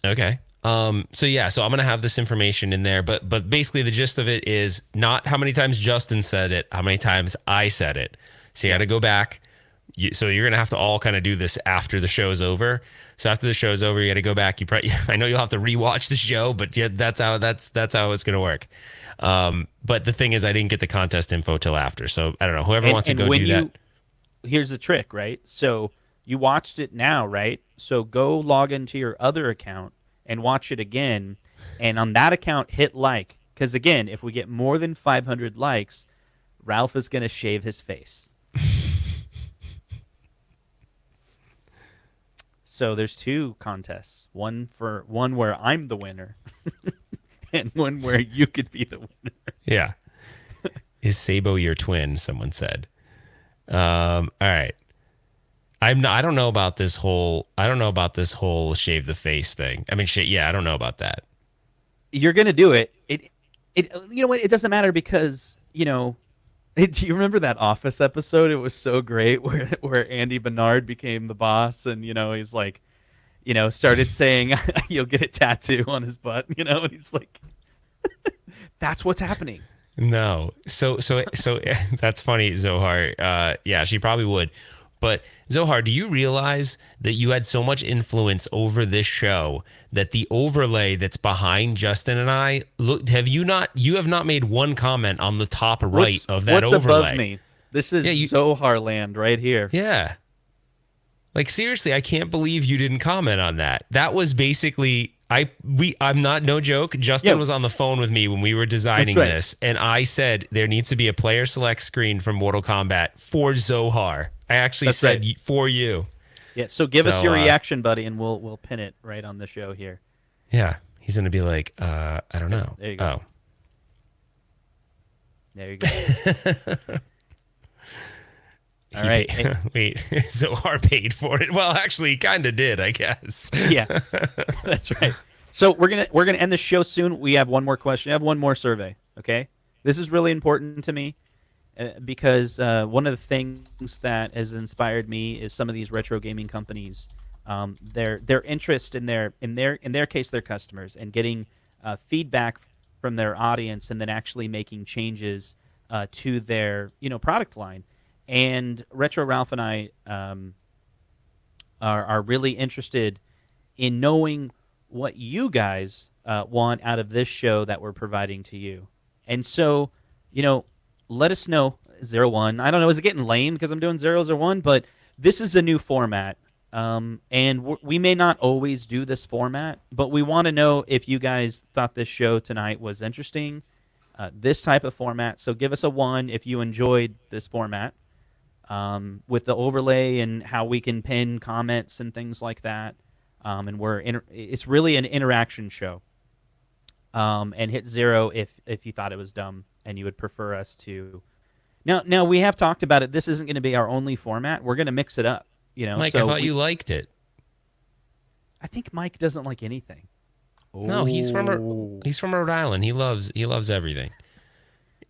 okay. So I'm gonna have this information in there, but basically the gist of it is not how many times Justin said it, how many times I said it. So you got to go back. So you're gonna have to all kind of do this after the show's over. So after the show's over, you got to go back. I know you'll have to rewatch the show, but yeah, that's how it's gonna work. But the thing is, I didn't get the contest info till after. So I don't know. Whoever wants to go do that. Here's the trick, right? So you watched it now, right? So go log into your other account and watch it again. And on that account, hit like. Because again, if we get more than 500 likes, Ralph is going to shave his face. So there's two contests. One where I'm the winner and one where you could be the winner. Yeah. Is Szabo your twin? Someone said. All right. I don't know about this whole shave the face thing. I mean, I don't know about that. You're gonna do it. It you know what? It doesn't matter because do you remember that Office episode? It was so great where Andy Bernard became the boss, and he's like, started saying you'll get a tattoo on his butt, and he's like, that's what's happening. No, so that's funny, Zohar. Yeah, she probably would. But Zohar, do you realize that you had so much influence over this show that the overlay that's behind Justin and I, you have not made one comment on the top right of that what's overlay. Above me? This is Zohar land right here. Yeah. Like seriously, I can't believe you didn't comment on that. That was basically I'm not, no joke. Justin was on the phone with me when we were designing this, and I said there needs to be a player select screen from Mortal Kombat for Zohar. I actually said for you. Yeah, so give us your reaction, buddy, and we'll pin it right on the show here. Yeah, he's gonna be like, I don't know. There you go. There you go. All right. Wait, Zohar paid for it. Well, actually, he kind of did, I guess. Yeah, that's right. So we're gonna end the show soon. We have one more question. I have one more survey. Okay, this is really important to me because one of the things that has inspired me is some of these retro gaming companies, their interest in their case, their customers, and getting feedback from their audience, and then actually making changes to their product line. And RetroRalph and I are really interested in knowing what you guys want out of this show that we're providing to you. And so, let us know. 01. I don't know. Is it getting lame because I'm doing 001? But this is a new format. And we may not always do this format, but we want to know if you guys thought this show tonight was interesting, this type of format. So give us a 1 if you enjoyed this format. With the overlay and how we can pin comments and things like that. And it's really an interaction show. And hit 0 if you thought it was dumb and you would prefer us to. Now we have talked about it. This isn't going to be our only format. We're going to mix it up. Mike, I thought you liked it. I think Mike doesn't like anything. No, he's from Rhode Island. He loves everything.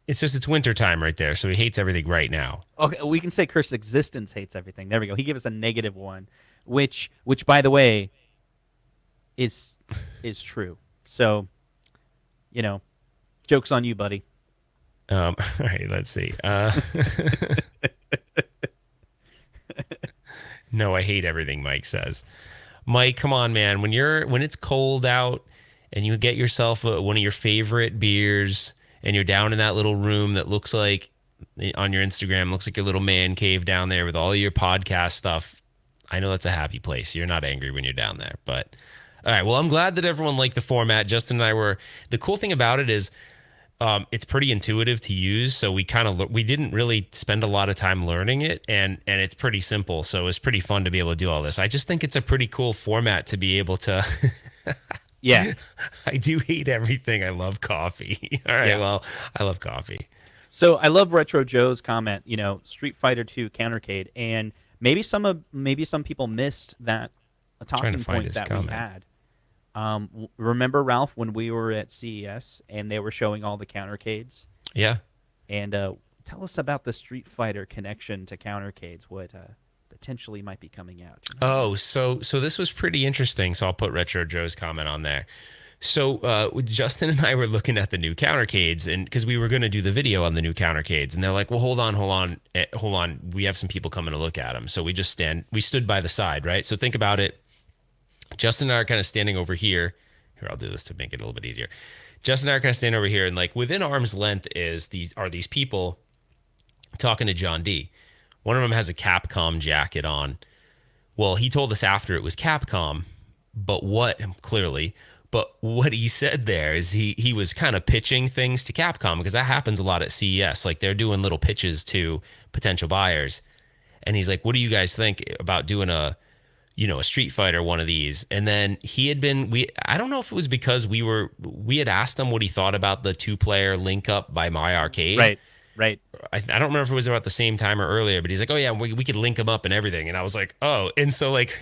It's just it's wintertime right there, so he hates everything right now. Okay, we can say Cursed Existence hates everything. There we go. He gave us a -1, which by the way, is true. So, joke's on you, buddy. All right, let's see. No, I hate everything, Mike says. Mike, come on, man. When it's cold out and you get yourself one of your favorite beers, and you're down in that little room that looks like, on your Instagram, looks like your little man cave down there with all your podcast stuff. I know that's a happy place. You're not angry when you're down there. But, all right, well, I'm glad that everyone liked the format. Justin and I were. The cool thing about it is it's pretty intuitive to use. So we didn't really spend a lot of time learning it, and it's pretty simple. So it's pretty fun to be able to do all this. I just think it's a pretty cool format to be able to... Yeah. I do hate everything. I love coffee. All right, well, I love coffee. So I love Retro Joe's comment, Street Fighter 2 Countercade, and maybe some people missed that talking point that we had. Remember, Ralph, when we were at CES and they were showing all the countercades? Yeah. And tell us about the Street Fighter connection to countercades. What potentially might be coming out. Oh, so this was pretty interesting. So I'll put Retro Joe's comment on there. So Justin and I were looking at the new countercades, and because we were going to do the video on the new countercades, and they're like, "Well, hold on. We have some people coming to look at them." So we stood by the side, right? So think about it. Justin and I are kind of standing over here. Here, I'll do this to make it a little bit easier. Justin and I are kind of standing over here, and like within arm's length are these people talking to John D. One of them has a Capcom jacket on. Well, he told us after it was Capcom, but what he said there is he was kind of pitching things to Capcom, because that happens a lot at CES. Like they're doing little pitches to potential buyers. And he's like, "What do you guys think about doing a Street Fighter one of these?" And then I don't know if it was because we had asked him what he thought about the 2-player link up by My Arcade. Right. I don't remember if it was about the same time or earlier, but he's like, "Oh yeah, we could link them up and everything." And I was like, "Oh." And so like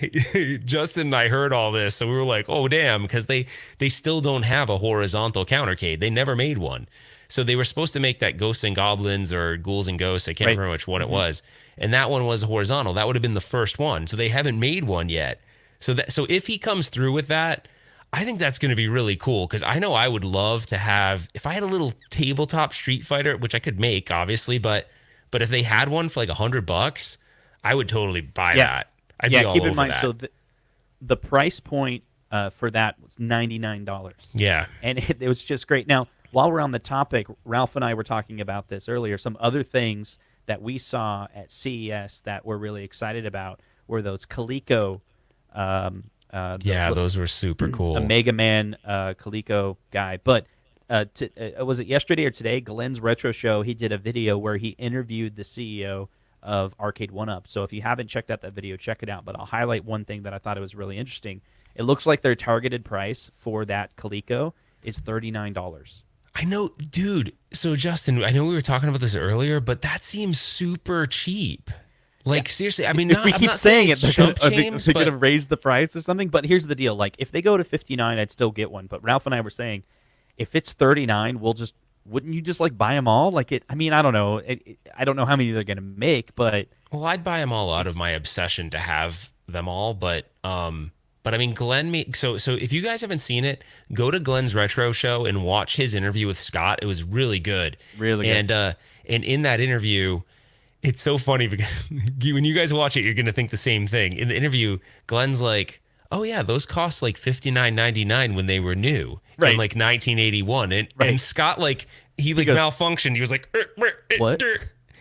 Justin and I heard all this, so we were like, "Oh damn," because they still don't have a horizontal countercade. They never made one. So they were supposed to make that Ghosts and Goblins or Ghouls and Ghosts. I can't remember which one it was. And that one was horizontal. That would have been the first one. So they haven't made one yet. So if he comes through with that, I think that's going to be really cool, because I know I would love to have, if I had a little tabletop Street Fighter, which I could make, obviously, but if they had one for like $100, I would totally buy that. I'd be all keep in over mind, that. so the price point for that was $99. Yeah. And it was just great. Now, while we're on the topic, Ralph and I were talking about this earlier. Some other things that we saw at CES that we're really excited about were those Coleco Yeah, those were super cool. The Mega Man Coleco guy. But was it yesterday or today? Glenn's Retro Show, he did a video where he interviewed the CEO of Arcade 1-Up. So if you haven't checked out that video, check it out. But I'll highlight one thing that I thought it was really interesting. It looks like their targeted price for that Coleco is $39. I know, dude. So Justin, I know we were talking about this earlier, but that seems super cheap. Like, seriously, I mean, if we keep saying it, they're going to raise the price or something. But here's the deal: like, if they go to 59, I'd still get one. But Ralph and I were saying, if it's 39, wouldn't you just like buy them all? Like it. I mean, I don't know. I don't know how many they're going to make, but I'd buy them all out of my obsession to have them all. But I mean, Glenn. So if you guys haven't seen it, go to Glenn's Retro Show and watch his interview with Scott. It was really good. Really good. And in that interview, it's so funny because when you guys watch it, you're going to think the same thing. In the interview, Glenn's like, oh, yeah, those cost like $59.99 when they were new in like 1981. And Scott, like, he goes, malfunctioned. He was like, what?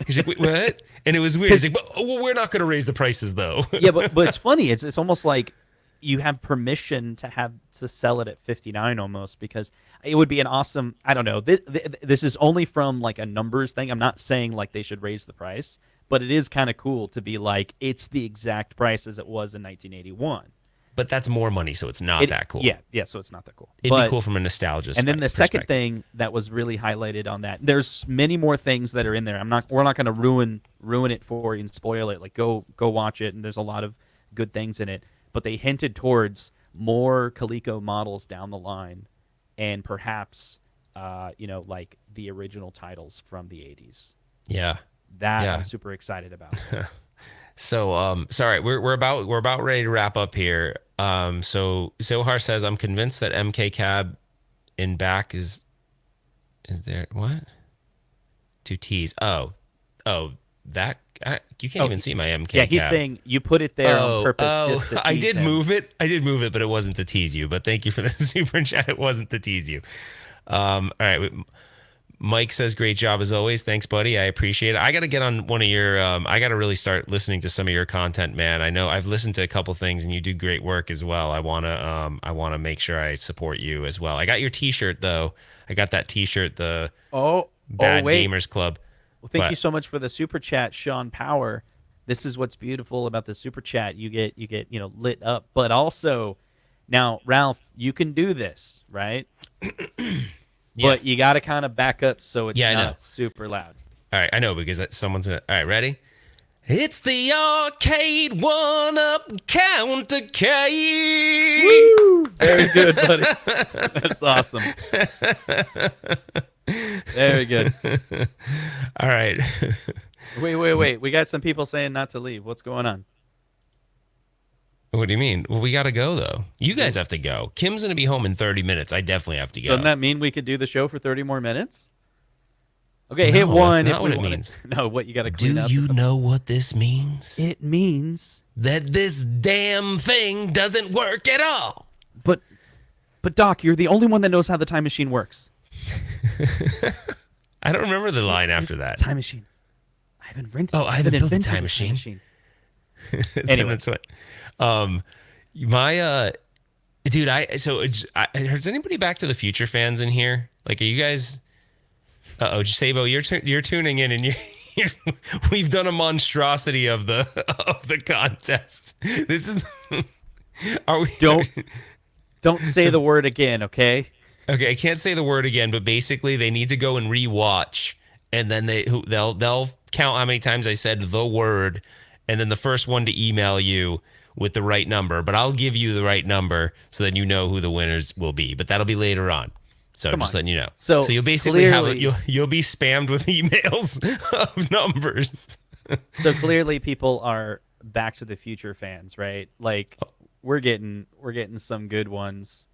He's like, wait, what? And it was weird. He's like, well, we're not going to raise the prices, though. Yeah, but it's funny. It's almost like you have permission to sell it at 59 almost, because it would be an awesome, I don't know. This is only from like a numbers thing. I'm not saying like they should raise the price, but it is kind of cool to be like, it's the exact price as it was in 1981. But that's more money, so it's not that cool. Yeah, so it's not that cool. It'd be cool from a nostalgia And then the second thing that was really highlighted on that, there's many more things that are in there. We're not going to ruin it for you and spoil it. Like go watch it, and there's a lot of good things in it. But they hinted towards more Coleco models down the line, and perhaps like the original titles from the 80s. Yeah. I'm super excited about. So sorry, we're about ready to wrap up here. So Zohar says, I'm convinced that MK Cab in back is there. What? 2 T's. Oh, that you can't even see my MK. Yeah, he's cab. Saying you put it there on purpose. Just to tease I did him. move it. But it wasn't to tease you. But thank you for the super chat. It wasn't to tease you. All right. Mike says, great job as always. Thanks, buddy. I appreciate it. I got to get on one of your, I got to really start listening to some of your content, man. I know I've listened to a couple things and you do great work as well. I want to make sure I support you as well. I got your t-shirt though. I got that t-shirt, the Bad Gamers Club. Well, thank you so much for the super chat, Sean Power. This is what's beautiful about the super chat. You get lit up, but also now, Ralph, you can do this, right? Yeah. But you got to kind of back up so it's not not super loud. All right, I know because someone's gonna. All right, ready? It's the Arcade 1-Up Countercade. Woo! Very good, buddy. That's awesome. Very good. All right. Wait. We got some people saying not to leave. What's going on? What do you mean? Well, we got to go, though. You guys have to go. Kim's going to be home in 30 minutes. I definitely have to go. Doesn't that mean we could do the show for 30 more minutes? Okay, hit one. That's not what it means. No, what you got to clean up. Do you know what this means? It means that this damn thing doesn't work at all. But Doc, you're the only one that knows how the time machine works. I don't remember the line after that. Time machine. I haven't invented. Oh, I haven't built the time machine. Anyway, that's what. My dude, is anybody Back to the Future fans in here? Like, are you guys? Szabo, you're tuning in, and we've done a monstrosity of the contest. This is. Are we? Don't say the word again, okay? Okay, I can't say the word again, but basically they need to go and rewatch, and then they'll count how many times I said the word, and then the first one to email you with the right number. But I'll give you the right number so that you know who the winners will be. But that'll be later on. So I'm just letting you know. So you'll basically you'll be spammed with emails of numbers. So clearly people are Back to the Future fans, right? Like we're getting some good ones.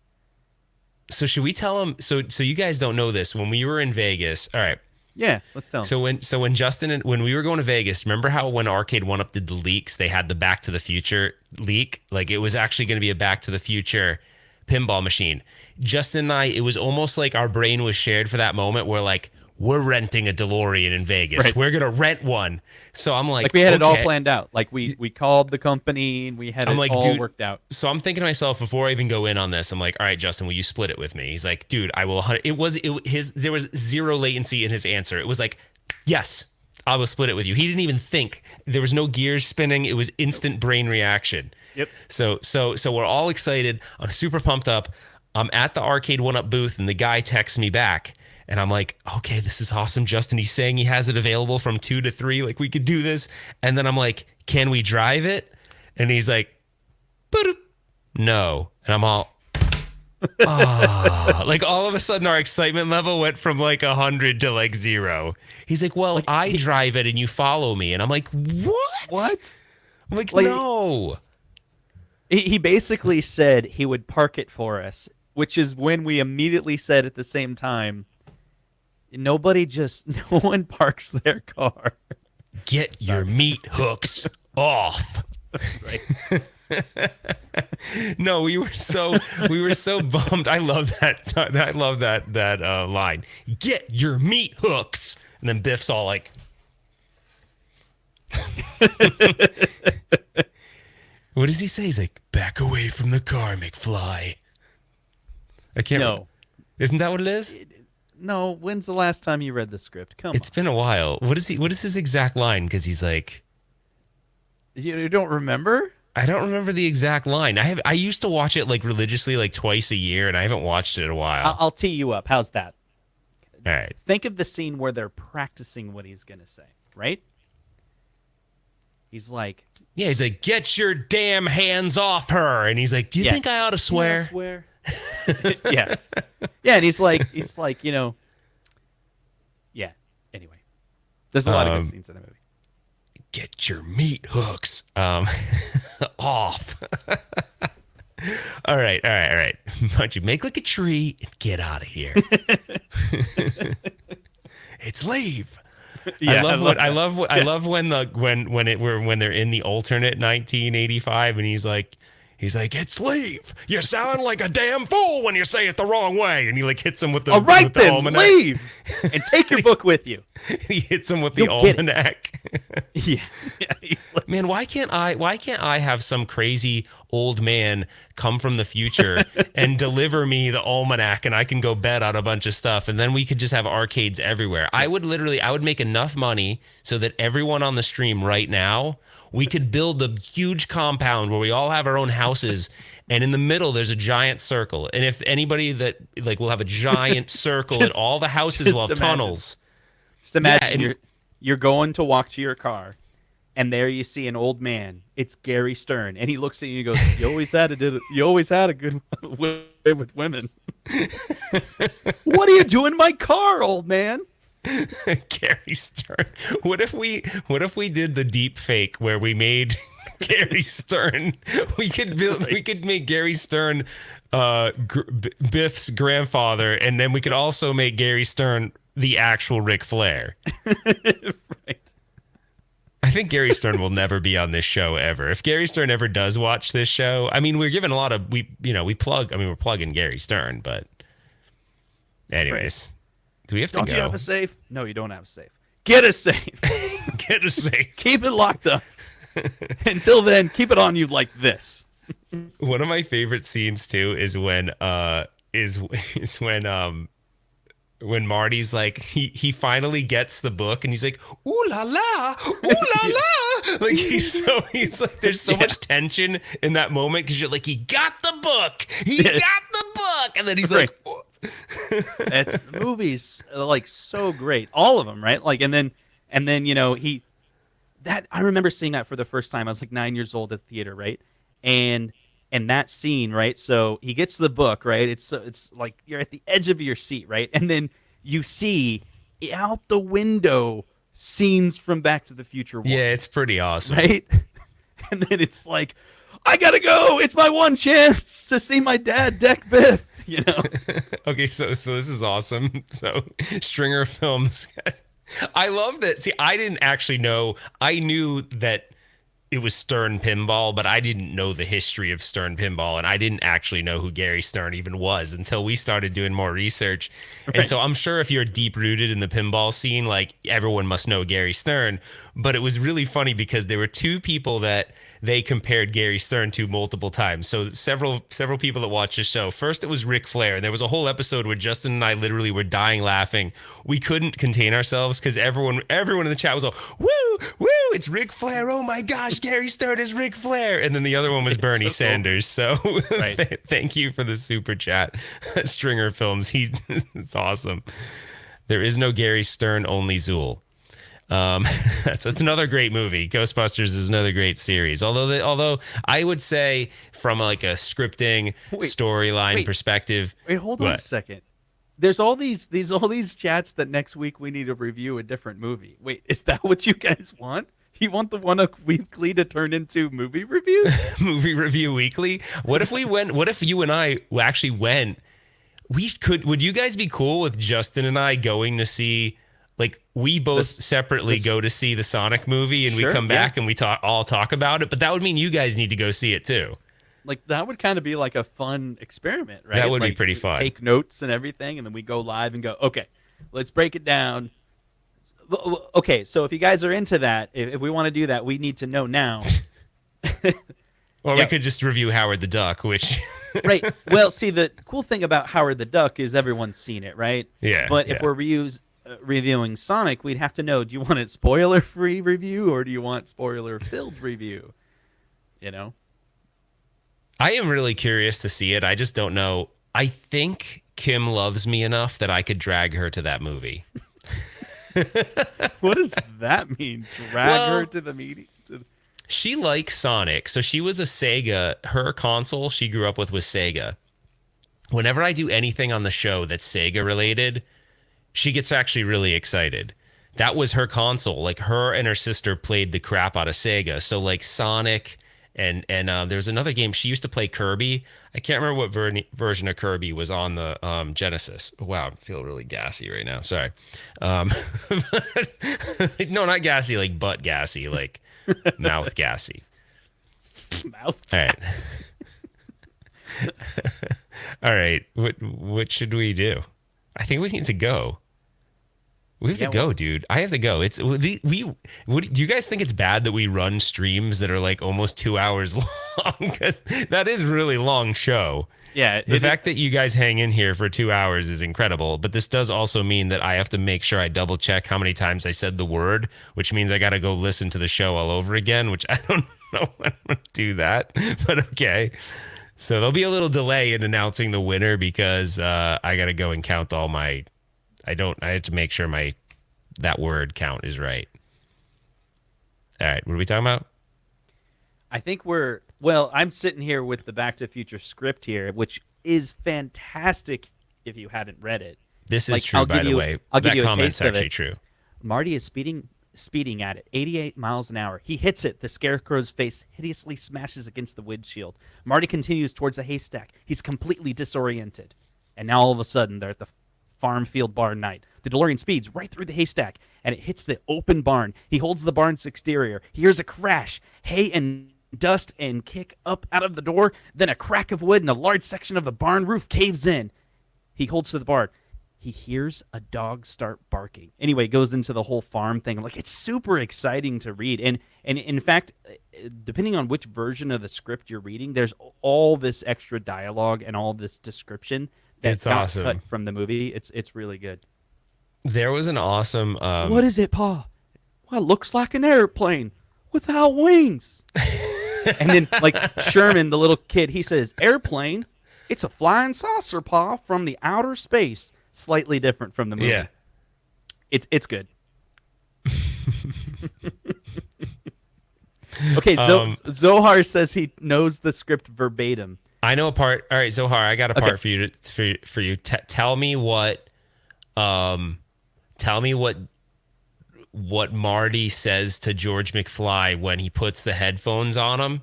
So should we tell them? So you guys don't know this. When we were in Vegas, all right. Yeah, let's tell them. So when Justin when we were going to Vegas, remember how when Arcade 1-Up did the leaks, they had the Back to the Future leak? Like it was actually going to be a Back to the Future pinball machine. Justin and I, it was almost like our brain was shared for that moment. We're like, we're renting a DeLorean in Vegas. Right. We're going to rent one. So I'm like, we had it all okay. planned out. Like we called the company and we had it all dude, worked out. So I'm thinking to myself before I even go in on this, I'm like, all right, Justin, will you split it with me? He's like, dude, I will. There was zero latency in his answer. It was like, yes, I will split it with you. He didn't even think. There was no gears spinning. It was instant brain reaction. Yep. So we're all excited. I'm super pumped up. I'm at the Arcade 1-Up booth and the guy texts me back. And I'm like, okay, this is awesome, Justin. He's saying he has it available from 2 to 3. Like, we could do this. And then I'm like, can we drive it? And he's like, no. And I'm all, like, all of a sudden our excitement level went from like 100 to like 0. He's like, well, like, I drive it and you follow me. And I'm like, what? I'm like no. He basically said he would park it for us, which is when we immediately said at the same time, no one parks their car. Get your meat hooks off. Right. No, we were so bummed. I love that. I love that line. Get your meat hooks. And then Biff's all like, what does he say? He's like, back away from the car, McFly. I can't. No. Isn't that what it is? No. When's the last time you read the script? Come It's been a while. What is his exact line? Because he's like, you don't remember? I don't remember the exact line. I used to watch it like religiously, like twice a year, and I haven't watched it in a while. I'll tee you up. How's that? All right. Think of the scene where they're practicing what he's gonna say, right? He's like, get your damn hands off her. And he's like, do you think I ought to swear? Yeah. Yeah, and he's like, yeah. Anyway, there's a lot of good scenes in the movie. Get your meat hooks off. All right. Why don't you make like a tree and get out of here? It's leave. Yeah, I love when they're in the alternate 1985 and he's like, it's leave. You sound like a damn fool when you say it the wrong way. And he like hits him with the all right with then, the almanac. leave and take your book with you. He hits him with the You'll get it. almanac. Yeah. He's like, Man, why can't I have some crazy old man come from the future and deliver me the almanac and I can go bet on a bunch of stuff and then we could just have arcades everywhere. I would make enough money so that everyone on the stream right now, we could build a huge compound where we all have our own houses and in the middle there's a giant circle. And if anybody that like we'll have a giant circle and all the houses will have tunnels. Just imagine you're going to walk to your car, and there you see an old man. It's Gary Stern, and he looks at you and goes, "You always had a good way with women. What are you doing in my car, old man?" Gary Stern. What if we did the deep fake where we made Gary Stern? We could make Gary Stern Biff's grandfather, and then we could also make Gary Stern the actual Ric Flair. Right. I think Gary Stern will never be on this show ever. If Gary Stern ever does watch this show, I mean, we're giving a lot of we're plugging Gary Stern, but anyways, right. Do we have to Don't go? you have a safe? No, you don't have a safe. Get a safe. Get a safe. Keep it locked up. Until then, keep it on you like this. One of my favorite scenes too is when when Marty's like he finally gets the book and he's like ooh la la like he's like there's so much tension in that moment because you're like he got the book and then he's right. like It's the movie's like so great, all of them, right? Like and then I remember seeing that for the first time. I was like 9 years old at the theater, right? And that scene, right? So he gets the book, right? It's like you're at the edge of your seat, right? And then you see out the window scenes from Back to the Future 1. Yeah, it's pretty awesome. Right? And then it's like, I gotta go. It's my one chance to see my dad deck Biff, Okay, so this is awesome. So Stringer Films. I love that. See, I didn't actually know. I knew that it was Stern Pinball, but I didn't know the history of Stern Pinball, and I didn't actually know who Gary Stern even was until we started doing more research. Right. And so I'm sure if you're deep rooted in the pinball scene, like everyone must know Gary Stern. But it was really funny because there were two people that they compared Gary Stern to multiple times. So several people that watched the show. First, it was Ric Flair. There was a whole episode where Justin and I literally were dying laughing. We couldn't contain ourselves because everyone in the chat was all, woo, woo, it's Ric Flair. Oh my gosh, Gary Stern is Ric Flair. And then the other one was Bernie Sanders. So Right. thank you for the super chat. Stringer Films. It's awesome. There is no Gary Stern, only Zool. That's another great movie. Ghostbusters is another great series. Although I would say from like a scripting storyline perspective. Wait, hold on a second. There's all these chats that next week we need to review a different movie. Wait, is that what you guys want? You want the one weekly to turn into movie reviews? Movie review weekly? What if you and I actually went? Would you guys be cool with Justin and I going to see, like, we both separately go to see the Sonic movie and we come back and we all talk about it, but that would mean you guys need to go see it too. Like, that would kind of be like a fun experiment, right? That would be like, pretty fun. Take notes and everything, and then we go live and go, okay, let's break it down. Okay, so if you guys are into that, if we want to do that, we need to know now. Or we could just review Howard the Duck, which... Right. Well, see, the cool thing about Howard the Duck is everyone's seen it, right? Yeah. But if we're reviewing Sonic, we'd have to know, do you want it spoiler-free review or do you want spoiler-filled review? You know? I am really curious to see it. I just don't know. I think Kim loves me enough that I could drag her to that movie. What does that mean? Drag her to the meeting? She likes Sonic. So she was a Sega. Her console she grew up with was Sega. Whenever I do anything on the show that's Sega related, she gets actually really excited. That was her console. Like, her and her sister played the crap out of Sega. So like Sonic and there's another game. She used to play Kirby. I can't remember what version of Kirby was on the Genesis. Wow, I feel really gassy right now. Sorry. No, not gassy, like butt gassy, like mouth gassy. Mouth. All right. All right. What should we do? I think we need to go. We have to go, dude. I have to go. It's do you guys think it's bad that we run streams that are like almost 2 hours long? Because that is a really long show. Yeah. The fact that you guys hang in here for 2 hours is incredible. But this does also mean that I have to make sure I double check how many times I said the word, which means I got to go listen to the show all over again, which I don't know when I'm going to do that. But okay. So there'll be a little delay in announcing the winner because I got to go and count all my... I have to make sure that word count is right. All right, what are we talking about? I think I'm sitting here with the Back to the Future script here, which is fantastic if you hadn't read it. This is true, by the way. I'll give you a comment's taste of actually it. true. Marty is speeding at it, 88 miles an hour. He hits it. The Scarecrow's face hideously smashes against the windshield. Marty continues towards the haystack. He's completely disoriented. And now all of a sudden, they're at the farm field barn night. The DeLorean speeds right through the haystack, and it hits the open barn. He holds the barn's exterior. He hears a crash. Hay and dust and kick up out of the door. Then a crack of wood, and a large section of the barn roof caves in. He holds to the barn. He hears a dog start barking. Anyway, it goes into the whole farm thing. Like, it's super exciting to read. And in fact, depending on which version of the script you're reading, there's all this extra dialogue and all this description that's awesome. cut from the movie. It's really good. There was an awesome... What is it, Pa? Well, it looks like an airplane without wings. And then, like, Sherman, the little kid, he says, airplane? It's a flying saucer, Pa, from the outer space. Slightly different from the movie. Yeah. It's good. Okay, Zohar says he knows the script verbatim. I know a part. All right, Zohar, I got a part for you. For you. Tell me what Marty says to George McFly when he puts the headphones on him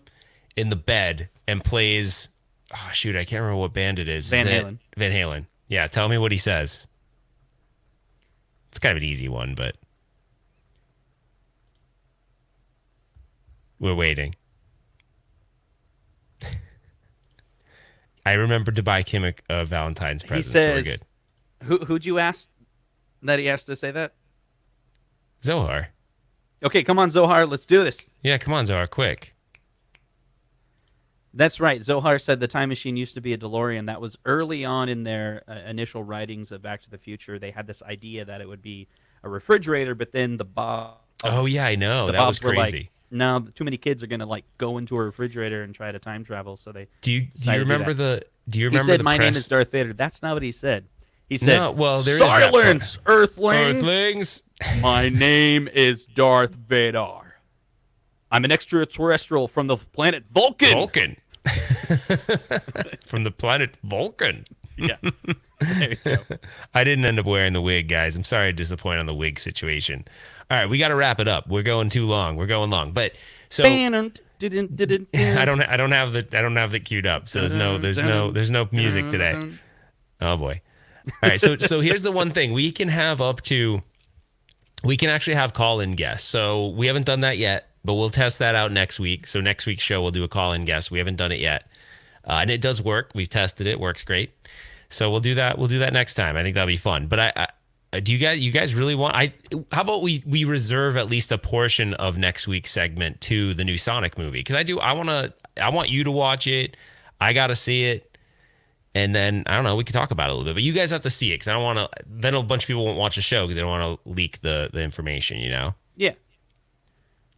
in the bed and plays. Oh shoot, I can't remember what band it is. Van Halen. Van Halen. Yeah, tell me what he says. It's kind of an easy one, but We're waiting. I remembered to buy Kim a Valentine's present. He says, so we're good. Who'd you ask that he asked to say that? Zohar. Okay, come on, Zohar. Let's do this. Yeah, come on, Zohar, quick. That's right. Zohar said the time machine used to be a DeLorean. That was early on in their initial writings of Back to the Future. They had this idea that it would be a refrigerator, but then the Bob. Oh yeah, I know. That was Bobs were crazy. like, no, too many kids are gonna like go into a refrigerator and try to time travel. So they Do you remember the? Do you He remember said, the "My name press- is Darth Vader." That's not what he said. He said, No, well, there is that "Silence, Earthling. Earthlings? My name is Darth Vader. I'm an extraterrestrial from the planet Vulcan." Vulcan. From the planet Vulcan. Yeah. There you go. I didn't end up wearing the wig, guys. I'm sorry to disappoint on the wig situation. All right, we got to wrap it up. We're going too long. We're going long. But so I don't have the queued up. So there's no music today. Oh boy. All right, so here's the one thing. We can actually have call-in guests. So we haven't done that yet, but we'll test that out next week. So next week's show we'll do a call-in guest. We haven't done it yet. And it does work. We've tested it. Works great. So we'll do that. We'll do that next time. I think that'll be fun. But do you guys really want? How about we reserve at least a portion of next week's segment to the new Sonic movie? Because I want you to watch it. I got to see it, and then I don't know. We can talk about it a little bit. But you guys have to see it because I don't want to. Then a bunch of people won't watch the show because they don't want to leak the information. You know? Yeah.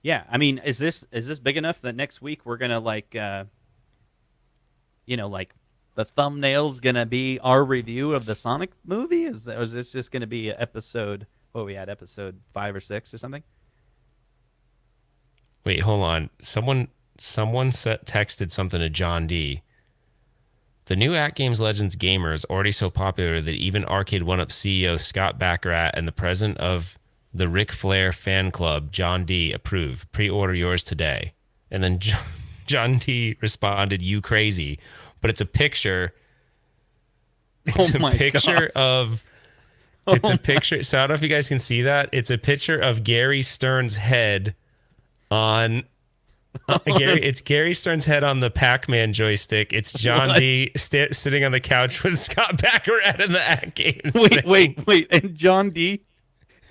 Yeah. I mean, is this big enough that next week we're gonna like the thumbnail's gonna be our review of the Sonic movie? Or is this just gonna be episode? What we had, episode 5 or 6 or something? Wait, hold on. Someone texted something to John D. The new AtGames Legends gamer is already so popular that even Arcade 1-Up CEO Scott Baccarat and the president of the Ric Flair fan club, John D, approve. Pre-order yours today. And then John D responded, "You crazy." But it's a picture. It's a picture of. It's a picture. So I don't know if you guys can see that. It's a picture of Gary Stern's head on. It's Gary Stern's head on the Pac-Man joystick. It's John D sitting on the couch with Scott Baccarat in the AtGames. Wait. And John D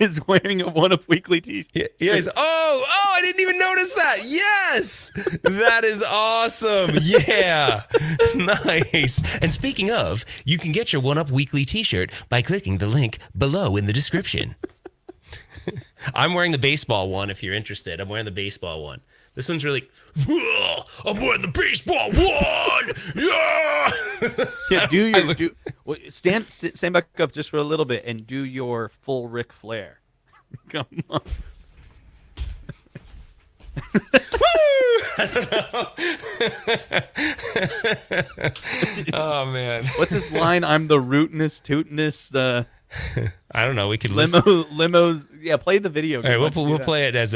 is wearing a One-Up Weekly t-shirt. Yeah, I didn't even notice that. Yes, that is awesome. Yeah, nice. And speaking of, you can get your One-Up Weekly t-shirt by clicking the link below in the description. I'm wearing the baseball one if you're interested. I'm wearing the baseball one. This one's really, I'm wearing the baseball one. Yeah. Stand back up just for a little bit and do your full Ric Flair. Come on. Oh man. What's his line? I'm the rootinest, tootinest. I don't know. We could limos. Yeah, play the video. All right, we'll play it as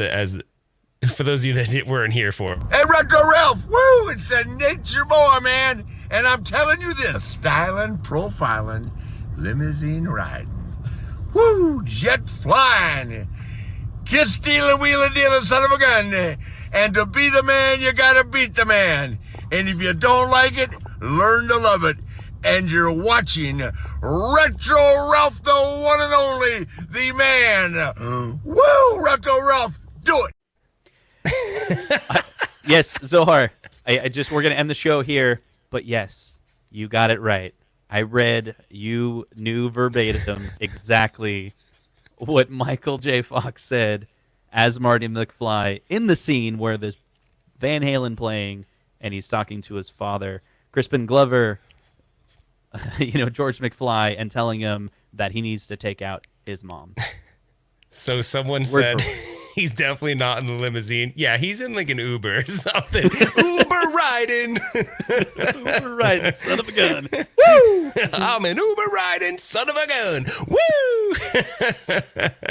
for those of you that weren't here for. Hey, RetroRalph, woo! It's a nature boy, man. And I'm telling you this, styling, profiling, limousine riding, woo! Jet flying, kiss stealing, wheeling, dealing, son of a gun. And to be the man, you gotta beat the man. And if you don't like it, learn to love it. And you're watching RetroRalph, the one and only, the man. Woo! RetroRalph, do it. Yes, Zohar. We're gonna end the show here, but yes, you got it right. I read, you knew verbatim exactly what Michael J. Fox said as Marty McFly in the scene where there's Van Halen playing and he's talking to his father, Crispin Glover, George McFly, and telling him that he needs to take out his mom. So someone said he's definitely not in the limousine. Yeah, he's in like an Uber or something. Uber riding. Uber riding, son of a gun. Woo! I'm an Uber riding son of a gun. Woo!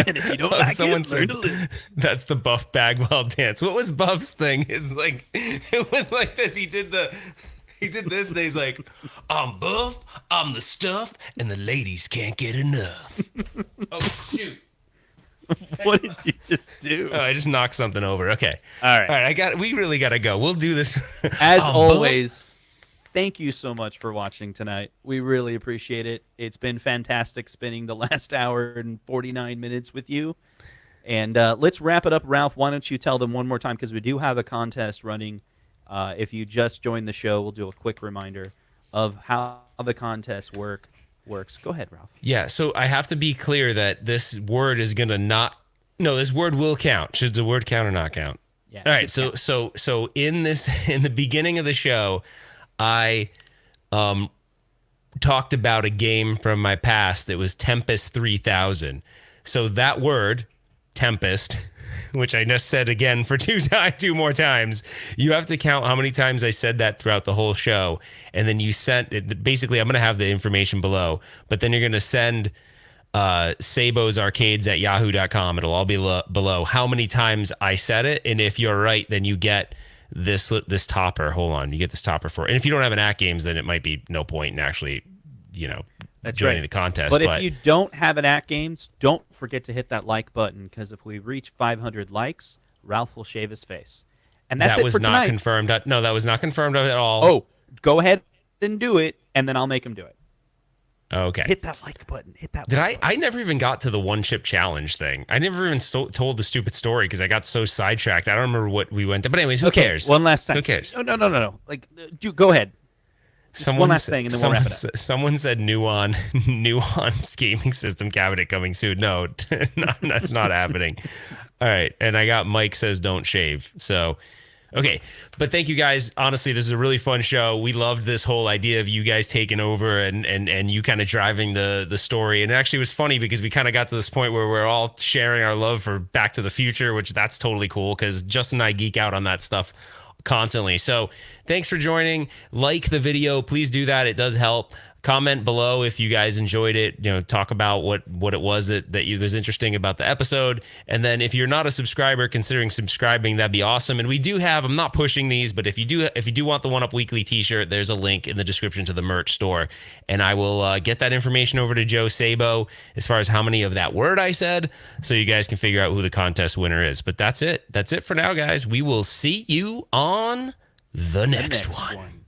And if you don't like it, learn to live. That's the Buff Bagwell dance. What was Buff's thing? It was like this. He did this, and he's like, I'm Buff, I'm the stuff, and the ladies can't get enough. Oh, shoot. What did you just do? Oh, I just knocked something over. Okay. All right. All right. We really got to go. We'll do this. As Oh, always, thank you so much for watching tonight. We really appreciate it. It's been fantastic spending the last hour and 49 minutes with you. And let's wrap it up. Ralph, why don't you tell them one more time, because we do have a contest running. If you just joined the show, we'll do a quick reminder of how the contest works. Go ahead, Ralph. Yeah, so I have to be clear that this word is going to not... No, this word will count. Should the word count or not count? Yeah. All right, so in the beginning of the show, I talked about a game from my past that was Tempest 3000. So that word, Tempest, which I just said again for two more times, you have to count how many times I said that throughout the whole show. And then you sent it. Basically, I'm going to have the information below, but then you're going to send Szabo's Arcades at yahoo.com. It'll all be below how many times I said it. And if you're right, then you get this topper. Hold on. You get this topper for it. And if you don't have an AtGames, then it might be no point in actually, That's joining right. the contest. But if you don't have an AtGames, don't forget to hit that like button, because if we reach 500 likes, Ralph will shave his face. And that's that it was for not tonight. confirmed. No, that was not confirmed at all. Oh, go ahead and do it, and then I'll make him do it. Okay. Hit that like button. Hit that. Did like I never even got to the one chip challenge thing. I never even told the stupid story because I got so sidetracked. I don't remember what we went to. But anyways, who cares? One last time. Who cares? No. Like, go ahead. One last thing, and then we'll wrap it up. Someone said nuanced gaming system cabinet coming soon. No, that's not happening. All right, and I got Mike says don't shave. So, okay, but thank you guys. Honestly, this is a really fun show. We loved this whole idea of you guys taking over and you kind of driving the story. And it actually was funny because we kind of got to this point where we're all sharing our love for Back to the Future, which that's totally cool because Justin and I geek out on that stuff constantly. So thanks for joining. Like the video, please do that. It does help. Comment below if you guys enjoyed it. Talk about what it was that was interesting about the episode. And then if you're not a subscriber, considering subscribing, that'd be awesome. And we do have, I'm not pushing these, but if you do want the One Up Weekly t-shirt, there's a link in the description to the merch store. And I will get that information over to Joe Szabo as far as how many of that word I said, so you guys can figure out who the contest winner is. But that's it. That's it for now, guys. We will see you on the next one.